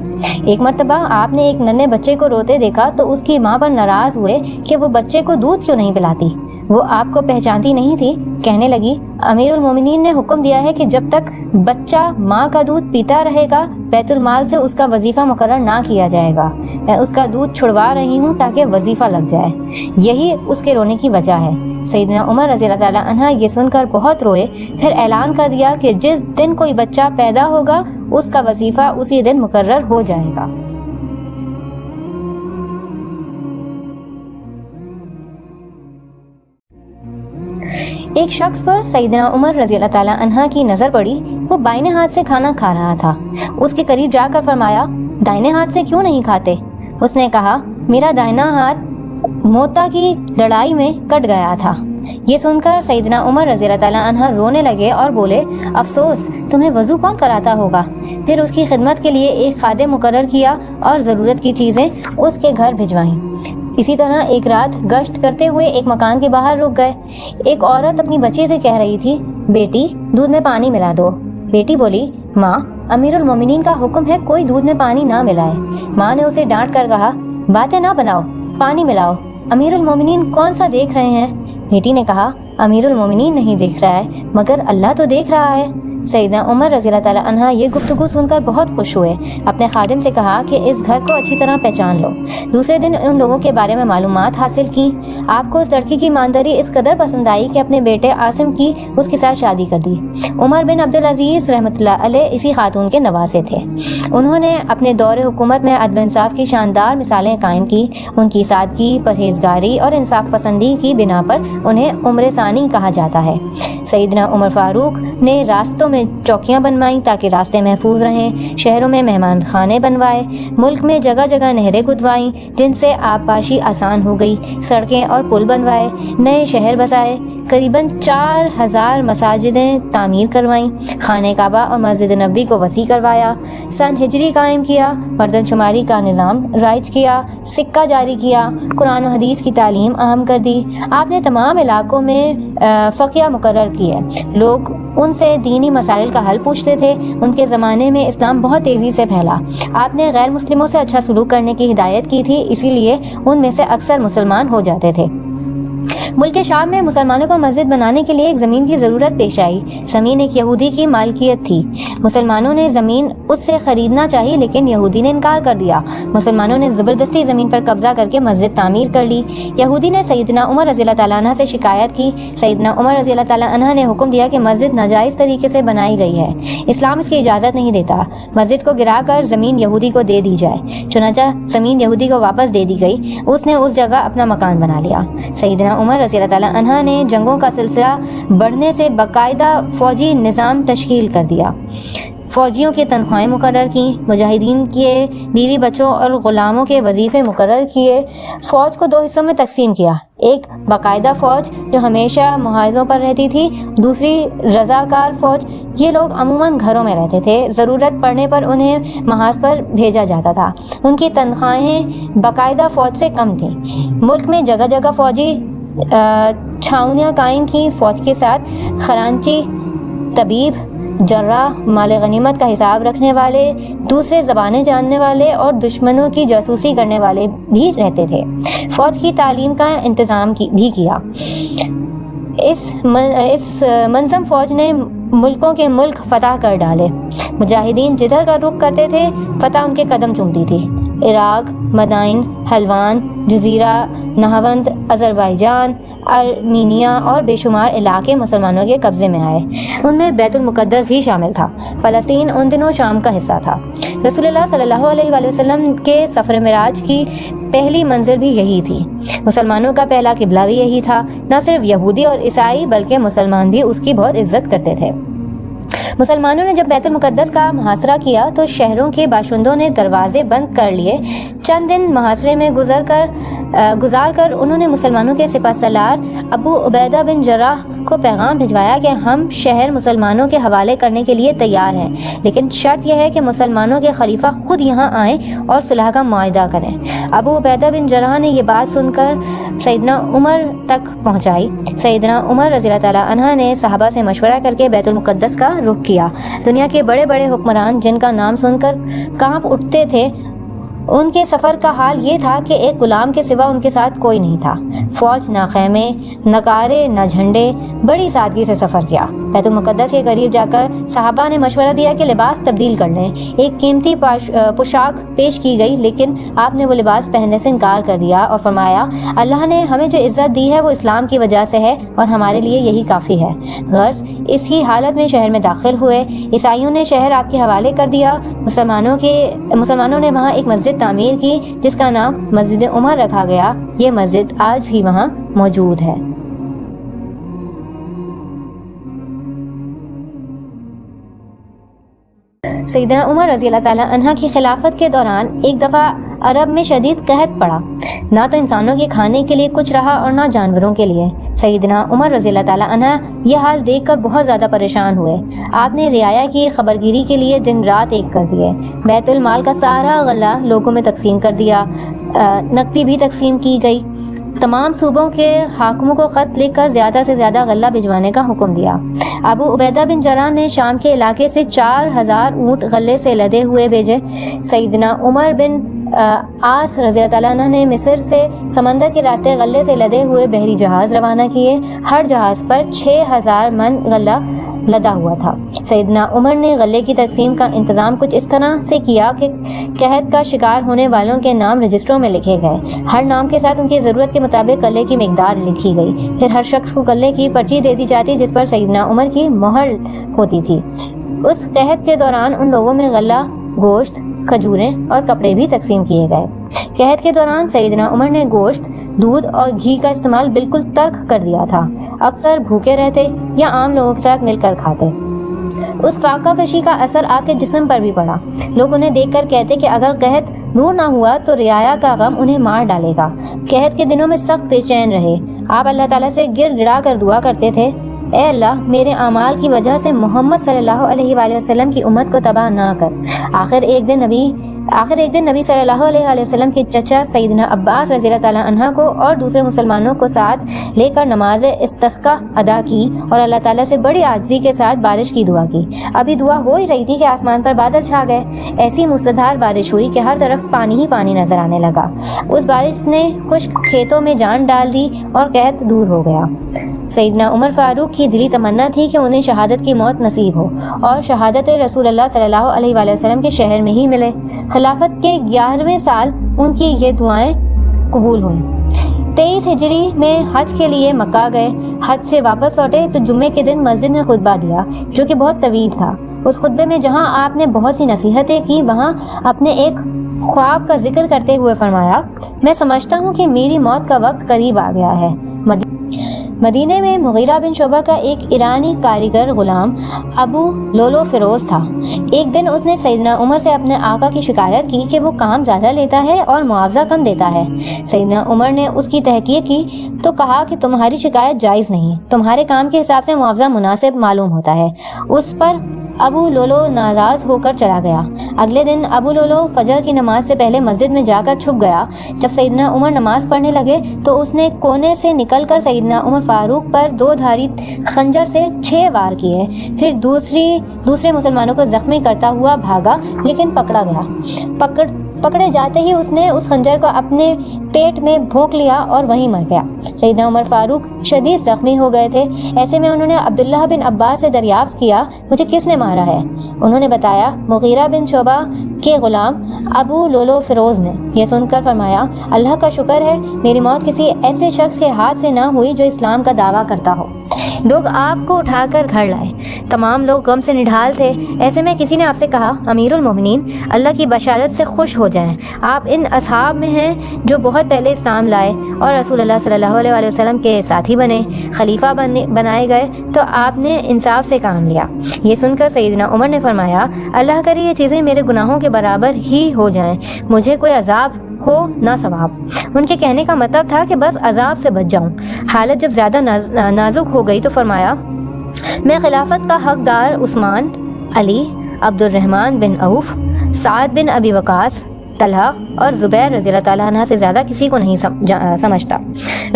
ایک مرتبہ آپ نے ایک ننھے بچے کو روتے دیکھا تو اس کی ماں پر ناراض ہوئے کہ وہ بچے کو دودھ کیوں نہیں پلاتی۔ وہ آپ کو پہچانتی نہیں تھی، کہنے لگی، امیر المومنین نے حکم دیا ہے کہ جب تک بچہ ماں کا دودھ پیتا رہے گا بیت المال سے اس کا وظیفہ مقرر نہ کیا جائے گا۔ میں اس کا دودھ چھڑوا رہی ہوں تاکہ وظیفہ لگ جائے، یہی اس کے رونے کی وجہ ہے۔ سیدنا عمر رضی اللہ تعالیٰ عنہ یہ سن کر بہت روئے، پھر اعلان کر دیا کہ جس دن کوئی بچہ پیدا ہوگا اس کا وظیفہ اسی دن مقرر ہو جائے گا۔ ایک شخص پر سیدنا عمر رضی اللہ تعالیٰ عنہ کی نظر پڑی، وہ بائیں ہاتھ سے کھانا کھا رہا تھا۔ اس کے قریب جا کر فرمایا، دائیں ہاتھ سے کیوں نہیں کھاتے؟ اس نے کہا، میرا دائیں ہاتھ موتا کی لڑائی میں کٹ گیا تھا۔ یہ سن کر سیدنا عمر رضی اللہ تعالیٰ عنہ رونے لگے اور بولے، افسوس، تمہیں وضو کون کراتا ہوگا؟ پھر اس کی خدمت کے لیے ایک خادم مقرر کیا اور ضرورت کی چیزیں اس کے گھر بھجوائیں۔ اسی طرح ایک رات گشت کرتے ہوئے ایک مکان کے باہر رک گئے۔ ایک عورت اپنی بچی سے کہہ رہی تھی، بیٹی دودھ میں پانی ملا دو۔ بیٹی بولی، ماں امیر المومنین کا حکم ہے کوئی دودھ میں پانی نہ ملائے۔ ماں نے اسے ڈانٹ کر کہا، باتیں نہ بناؤ، پانی ملاؤ، امیر المومنین کون سا دیکھ رہے ہیں؟ بیٹی نے کہا، امیر المومنین نہیں دیکھ رہا ہے مگر اللہ تو دیکھ رہا ہے۔ سیدنا عمر رضی اللہ تعالیٰ عنہ یہ گفتگو سن کر بہت خوش ہوئے، اپنے خادم سے کہا کہ اس گھر کو اچھی طرح پہچان لو۔ دوسرے دن ان لوگوں کے بارے میں معلومات حاصل کی۔ آپ کو اس لڑکی کی ایمانداری اس قدر پسند آئی کہ اپنے بیٹے عاصم کی اس کے ساتھ شادی کر دی۔ عمر بن عبدالعزیز رحمۃ اللہ علیہ اسی خاتون کے نواسے تھے۔ انہوں نے اپنے دور حکومت میں عدل و انصاف کی شاندار مثالیں قائم کی۔ ان کی سادگی، پرہیزگاری اور انصاف پسندی کی بنا پر انہیں عمر ثانی کہا جاتا ہے۔ سیدنا عمر فاروق نے راستوں میں چوکیاں بنوائیں تاکہ راستے محفوظ رہیں، شہروں میں مہمان خانے بنوائے، ملک میں جگہ جگہ نہریں کھدوائیں جن سے آبپاشی آسان ہو گئی، سڑکیں اور پل بنوائے، نئے شہر بسائے، قریباً 4000 مساجدیں تعمیر کروائیں، خانہ کعبہ اور مسجد نبوی کو وسیع کروایا، سن ہجری قائم کیا، مردن شماری کا نظام رائج کیا، سکہ جاری کیا، قرآن و حدیث کی تعلیم عام کر دی۔ آپ نے تمام علاقوں میں فقیہ مقرر کیے، لوگ ان سے دینی مسائل کا حل پوچھتے تھے۔ ان کے زمانے میں اسلام بہت تیزی سے پھیلا۔ آپ نے غیر مسلموں سے اچھا سلوک کرنے کی ہدایت کی تھی، اسی لیے ان میں سے اکثر مسلمان ہو جاتے تھے۔ ملک شام میں مسلمانوں کو مسجد بنانے کے لیے ایک زمین کی ضرورت پیش آئی۔ زمین ایک یہودی کی مالکیت تھی۔ مسلمانوں نے زمین اس سے خریدنا چاہی لیکن یہودی نے انکار کر دیا۔ مسلمانوں نے زبردستی زمین پر قبضہ کر کے مسجد تعمیر کر لی۔ یہودی نے سیدنا عمر رضی اللہ تعالیٰ عنہ سے شکایت کی۔ سیدنا عمر رضی اللہ تعالیٰ عنہ نے حکم دیا کہ مسجد ناجائز طریقے سے بنائی گئی ہے، اسلام اس کی اجازت نہیں دیتا، مسجد کو گرا کر زمین یہودی کو دے دی جائے۔ چنانچہ زمین یہودی کو واپس دے دی گئی، اس نے اس جگہ اپنا مکان بنا لیا۔ سیدنا عمر رضی اللہ تعالیٰ عنہ نے جنگوں کا سلسلہ بڑھنے سے باقاعدہ فوجی نظام تشکیل کر دیا، فوجیوں کی تنخواہیں مقرر کی، مجاہدین کے بیوی بچوں اور غلاموں کے وظیفے مقرر کیے، فوج کو 2 حصوں میں تقسیم کیا، ایک باقاعدہ فوج جو ہمیشہ محاذوں پر رہتی تھی، دوسری رضاکار فوج۔ یہ لوگ عموماً گھروں میں رہتے تھے، ضرورت پڑنے پر انہیں محاذ پر بھیجا جاتا تھا۔ ان کی تنخواہیں باقاعدہ فوج سے کم تھیں۔ ملک میں جگہ جگہ فوجی چھاؤنیاں قائم کی، فوج کے ساتھ خزانچی، طبیب، جراح، مال غنیمت کا حساب رکھنے والے، دوسرے زبانیں جاننے والے اور دشمنوں کی جاسوسی کرنے والے بھی رہتے تھے۔ فوج کی تعلیم کا انتظام بھی کیا۔ اس منظم فوج نے ملکوں کے ملک فتح کر ڈالے۔ مجاہدین جدھر کا رخ کرتے تھے فتح ان کے قدم چومتی تھی۔ عراق، مدائن، حلوان، جزیرہ، نہاوند، آذربائیجان، ارمینیا اور بے شمار علاقے مسلمانوں کے قبضے میں آئے۔ ان میں بیت المقدس بھی شامل تھا۔ فلسطین ان دنوں شام کا حصہ تھا۔ رسول اللہ صلی اللہ علیہ وآلہ وسلم کے سفر معراج کی پہلی منزل بھی یہی تھی۔ مسلمانوں کا پہلا قبلہ بھی یہی تھا۔ نہ صرف یہودی اور عیسائی بلکہ مسلمان بھی اس کی بہت عزت کرتے تھے۔ مسلمانوں نے جب بیت المقدس کا محاصرہ کیا تو شہروں کے باشندوں نے دروازے بند کر لیے۔ چند دن محاصرے میں گزار کر انہوں نے مسلمانوں کے سپہ سالار ابو عبیدہ بن جراح کو پیغام بھجوایا کہ ہم شہر مسلمانوں کے حوالے کرنے کے لیے تیار ہیں، لیکن شرط یہ ہے کہ مسلمانوں کے خلیفہ خود یہاں آئیں اور صلح کا معاہدہ کریں۔ ابو عبیدہ بن جراح نے یہ بات سن کر سیدنا عمر تک پہنچائی۔ سیدنا عمر رضی اللہ تعالیٰ عنہ نے صحابہ سے مشورہ کر کے بیت المقدس کا رخ کیا۔ دنیا کے بڑے بڑے حکمران جن کا نام سن کر کانپ اٹھتے تھے، ان کے سفر کا حال یہ تھا کہ ایک غلام کے سوا ان کے ساتھ کوئی نہیں تھا۔ فوج نہ خیمے، نہ کارے، نہ جھنڈے، بڑی سادگی سے سفر کیا۔ بیت المقدس کے قریب جا کر صحابہ نے مشورہ دیا کہ لباس تبدیل کر لیں۔ ایک قیمتی پوشاک پیش کی گئی، لیکن آپ نے وہ لباس پہننے سے انکار کر دیا اور فرمایا، اللہ نے ہمیں جو عزت دی ہے وہ اسلام کی وجہ سے ہے اور ہمارے لیے یہی کافی ہے۔ غرض اس ہی حالت میں شہر میں داخل ہوئے۔ عیسائیوں نے شہر آپ کے حوالے کر دیا۔ مسلمانوں نے وہاں ایک مسجد تعمیر کی جس کا نام مسجد عمر رکھا گیا۔ یہ مسجد آج بھی وہاں موجود ہے۔ سیدنا عمر رضی اللہ تعالیٰ عنہ کی خلافت کے دوران ایک دفعہ عرب میں شدید قحط پڑا۔ نہ تو انسانوں کے کھانے کے لیے کچھ رہا اور نہ جانوروں کے لیے۔ سیدنا عمر رضی اللہ تعالیٰ عنہ یہ حال دیکھ کر بہت زیادہ پریشان ہوئے۔ آپ نے رعایا کی خبرگیری کے لیے دن رات ایک کر دیے۔ بیت المال کا سارا غلہ لوگوں میں تقسیم کر دیا۔ نقدی بھی تقسیم کی گئی۔ تمام صوبوں کے حاکموں کو خط لکھ کر زیادہ سے زیادہ غلہ بھجوانے کا حکم دیا۔ ابو عبیدہ بن جراح نے شام کے علاقے سے 4000 اونٹ غلے سے لدے ہوئے بھیجے۔ سیدنا عمر بن عاص رضی اللہ تعالیٰ عنہ نے مصر سے سمندر کے راستے غلے سے لدے ہوئے بحری جہاز روانہ کیے۔ ہر جہاز پر 6000 من غلہ لدا ہوا تھا۔ سیدنا عمر نے غلے کی تقسیم کا انتظام کچھ اس طرح سے کیا کہ قحط کا شکار ہونے والوں کے نام رجسٹروں میں لکھے گئے۔ ہر نام کے ساتھ ان کی ضرورت کے مطابق غلے کی مقدار لکھی گئی۔ پھر ہر شخص کو غلے کی پرچی دے دی جاتی جس پر سیدنا عمر کی مہر ہوتی تھی۔ اس قحط کے دوران ان لوگوں میں غلہ، گوشت، کھجوریں اور کپڑے بھی تقسیم کیے گئے۔ قحط کے دوران سیدنا عمر نے گوشت، دودھ اور گھی کا استعمال بالکل ترک کر دیا تھا۔ اکثر بھوکے رہتے یا عام لوگوں کے ساتھ مل کر کھاتے۔ اس فاقہ کشی کا اثر آپ کے جسم پر بھی پڑا۔ لوگ انہیں دیکھ کر کہتے کہ اگر قحط دور نہ ہوا تو رعایا کا غم انہیں مار ڈالے گا۔ قحط کے دنوں میں سخت بے چین رہے۔ آپ اللہ تعالیٰ سے گر گڑا کر دعا کرتے تھے، اے اللہ میرے اعمال کی وجہ سے محمد صلی اللہ علیہ وآلہ وسلم کی امت کو تباہ نہ کر۔ آخر ایک دن نبی صلی اللہ علیہ وآلہ وسلم کے چچا سیدنا عباس رضی اللہ تعالیٰ عنہ کو اور دوسرے مسلمانوں کو ساتھ لے کر نماز استسقاء ادا کی اور اللہ تعالیٰ سے بڑی عاجزی کے ساتھ بارش کی دعا کی۔ ابھی دعا ہو ہی رہی تھی کہ آسمان پر بادل چھا گئے۔ ایسی مستدار بارش ہوئی کہ ہر طرف پانی ہی پانی نظر آنے لگا۔ اس بارش نے خشک کھیتوں میں جان ڈال دی اور قحط دور ہو گیا۔ سیدنا عمر فاروق کی دلی تمنا تھی کہ انہیں شہادت کی موت نصیب ہو اور شہادت رسول اللہ صلی اللہ علیہ وآلہ وسلم کے شہر میں ہی ملے۔ خلافت کے 11ویں سال ان کی یہ دعائیں قبول ہوئیں۔ 23 ہجری میں حج کے لیے مکہ گئے۔ حج سے واپس لوٹے تو جمعے کے دن مسجد میں خطبہ دیا جو کہ بہت طویل تھا۔ اس خطبے میں جہاں آپ نے بہت سی نصیحتیں کی، وہاں اپنے ایک خواب کا ذکر کرتے ہوئے فرمایا، میں سمجھتا ہوں کہ میری موت کا وقت قریب آ گیا ہے۔ مدینے میں مغیرہ بن شعبہ کا ایک ایرانی کاریگر غلام ابو لولو فیروز تھا۔ ایک دن اس نے سیدنا عمر سے اپنے آقا کی شکایت کی کہ وہ کام زیادہ لیتا ہے اور معاوضہ کم دیتا ہے۔ سیدنا عمر نے اس کی تحقیق کی تو کہا کہ تمہاری شکایت جائز نہیں، تمہارے کام کے حساب سے معاوضہ مناسب معلوم ہوتا ہے۔ اس پر ابو لولو ناراض ہو کر چلا گیا۔ اگلے دن ابو لولو فجر کی نماز سے پہلے مسجد میں جا کر چھپ گیا۔ جب سیدنا عمر نماز پڑھنے لگے تو اس نے کونے سے نکل کر سیدنا عمر فاروق پر 2 دھاری خنجر سے 6 وار کیے۔ پھر دوسرے مسلمانوں کو زخمی کرتا ہوا بھاگا، لیکن پکڑا گیا۔ پکڑے جاتے ہی اس نے اس خنجر کو اپنے پیٹ میں بھونک لیا اور وہیں مر گیا۔ سیدنا عمر فاروق شدید زخمی ہو گئے تھے۔ ایسے میں انہوں نے عبداللہ بن عباس سے دریافت کیا مجھے کس نے مارا ہے؟ انہوں نے بتایا مغیرہ بن شعبہ کے غلام ابو لولو فیروز نے۔ یہ سن کر فرمایا اللہ کا شکر ہے میری موت کسی ایسے شخص کے ہاتھ سے نہ ہوئی جو اسلام کا دعویٰ کرتا ہو۔ لوگ آپ کو اٹھا کر گھر لائے، تمام لوگ غم سے نڈھال تھے۔ ایسے میں کسی نے آپ سے کہا امیر المومنین اللہ کی بشارت سے خوش ہو جائیں، آپ ان اصحاب میں ہیں جو بہت پہلے اسلام لائے اور رسول اللہ صلی اللہ علیہ وسلم کے ساتھی بنے، خلیفہ بنائے گئے تو آپ نے انصاف سے کام لیا۔ یہ سن کر سیدنا عمر نے فرمایا اللہ کرے یہ چیزیں میرے گناہوں کے برابر ہی ہو جائیں، مجھے کوئی عذاب ہو نہ ثواب۔ ان کے کہنے کا مطلب تھا کہ بس عذاب سے بچ جاؤں۔ حالت جب زیادہ نازک ہو گئی تو فرمایا میں خلافت کا حقدار عثمان، علی، عبد الرحمن بن عوف، سعد بن ابی وقاص، طلحہ اور زبیر رضی اللہ تعالیٰ عنہ سے زیادہ کسی کو نہیں سمجھتا۔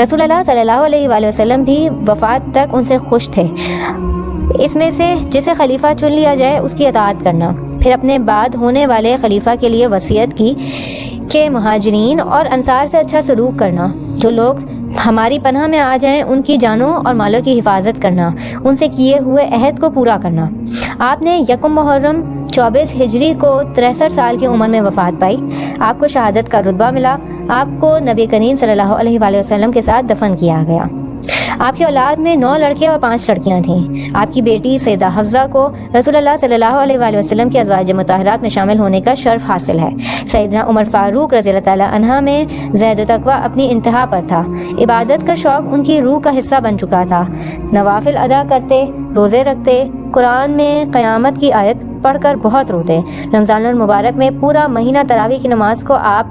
رسول اللہ صلی اللہ علیہ وآلہ وسلم بھی وفات تک ان سے خوش تھے۔ اس میں سے جسے خلیفہ چن لیا جائے اس کی اطاعت کرنا۔ پھر اپنے بعد ہونے والے خلیفہ کے لیے وصیت کی کہ مہاجرین اور انصار سے اچھا سلوک کرنا، جو لوگ ہماری پناہ میں آ جائیں ان کی جانوں اور مالوں کی حفاظت کرنا، ان سے کیے ہوئے عہد کو پورا کرنا۔ آپ نے یکم محرم 24 ہجری کو 63 سال کی عمر میں وفات پائی۔ آپ کو شہادت کا رتبہ ملا۔ آپ کو نبی کریم صلی اللہ علیہ وآلہ وسلم کے ساتھ دفن کیا گیا۔ آپ کی اولاد میں 9 لڑکے اور 5 لڑکیاں تھیں۔ آپ کی بیٹی سیدہ حفصہ کو رسول اللہ صلی اللہ علیہ وآلہ وسلم کی ازواج مطہرات میں شامل ہونے کا شرف حاصل ہے۔ سیدنا عمر فاروق رضی اللہ تعالیٰ عنہ میں زہد و تقویٰ اپنی انتہا پر تھا۔ عبادت کا شوق ان کی روح کا حصہ بن چکا تھا۔ نوافل ادا کرتے، روزے رکھتے، قرآن میں قیامت کی آیت پڑھ کر بہت روتے۔ رمضان المبارک میں پورا مہینہ تراویح کی نماز کو آپ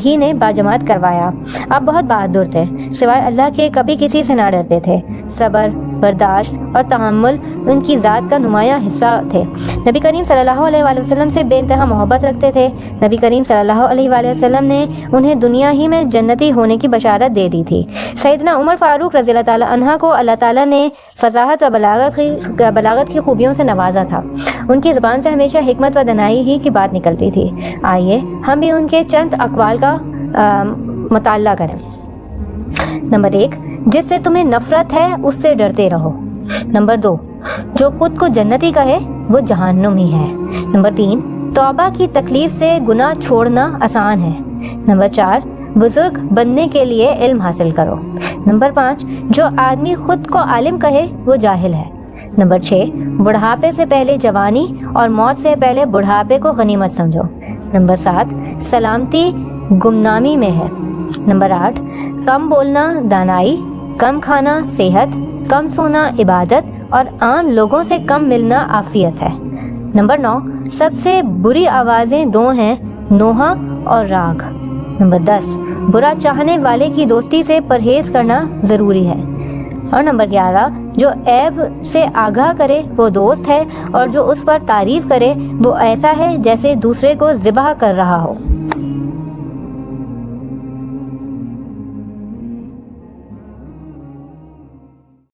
ہی نے باجماعت کروایا۔ آپ بہت بہادر تھے، سوائے اللہ کے کبھی کسی سے نہ ڈرتے تھے۔ صبر، برداشت اور تحمل ان کی ذات کا نمایاں حصہ تھے۔ نبی کریم صلی اللہ علیہ وآلہ وسلم سے بے انتہا محبت رکھتے تھے۔ نبی کریم صلی اللہ علیہ وآلہ وسلم نے انہیں دنیا ہی میں جنتی ہونے کی بشارت دے دی تھی۔ سیدنا عمر فاروق رضی اللہ تعالیٰ عنہ کو اللہ تعالیٰ نے فصاحت و بلاغت کی خوبیوں سے نوازا تھا۔ ان کی زبان سے ہمیشہ حکمت و دانائی ہی کی بات نکلتی تھی۔ آئیے ہم بھی ان کے چند اقوال کا مطالعہ کریں۔ نمبر 1، جس سے تمہیں نفرت ہے اس سے ڈرتے رہو۔ نمبر 2، جو خود کو جنتی کہے وہ جہنمی ہے۔ نمبر 3، توبہ کی تکلیف سے گناہ چھوڑنا آسان ہے۔ نمبر 4، بزرگ بننے کے لیے علم حاصل کرو۔ نمبر 5، جو آدمی خود کو عالم کہے وہ جاہل ہے۔ نمبر 6، بڑھاپے سے پہلے جوانی اور موت سے پہلے بڑھاپے کو غنیمت سمجھو۔ نمبر 7، سلامتی گمنامی میں ہے۔ نمبر 8، کم بولنا دانائی، کم کھانا صحت، کم سونا عبادت اور عام لوگوں سے کم ملنا عافیت ہے۔ نمبر 9، سب سے بری آوازیں 2 ہیں، نوحہ اور راگ۔ نمبر 10، برا چاہنے والے کی دوستی سے پرہیز کرنا ضروری ہے۔ اور نمبر 11، جو عیب سے آگاہ کرے وہ دوست ہے اور جو اس پر تعریف کرے وہ ایسا ہے جیسے دوسرے کو ذبح کر رہا ہو۔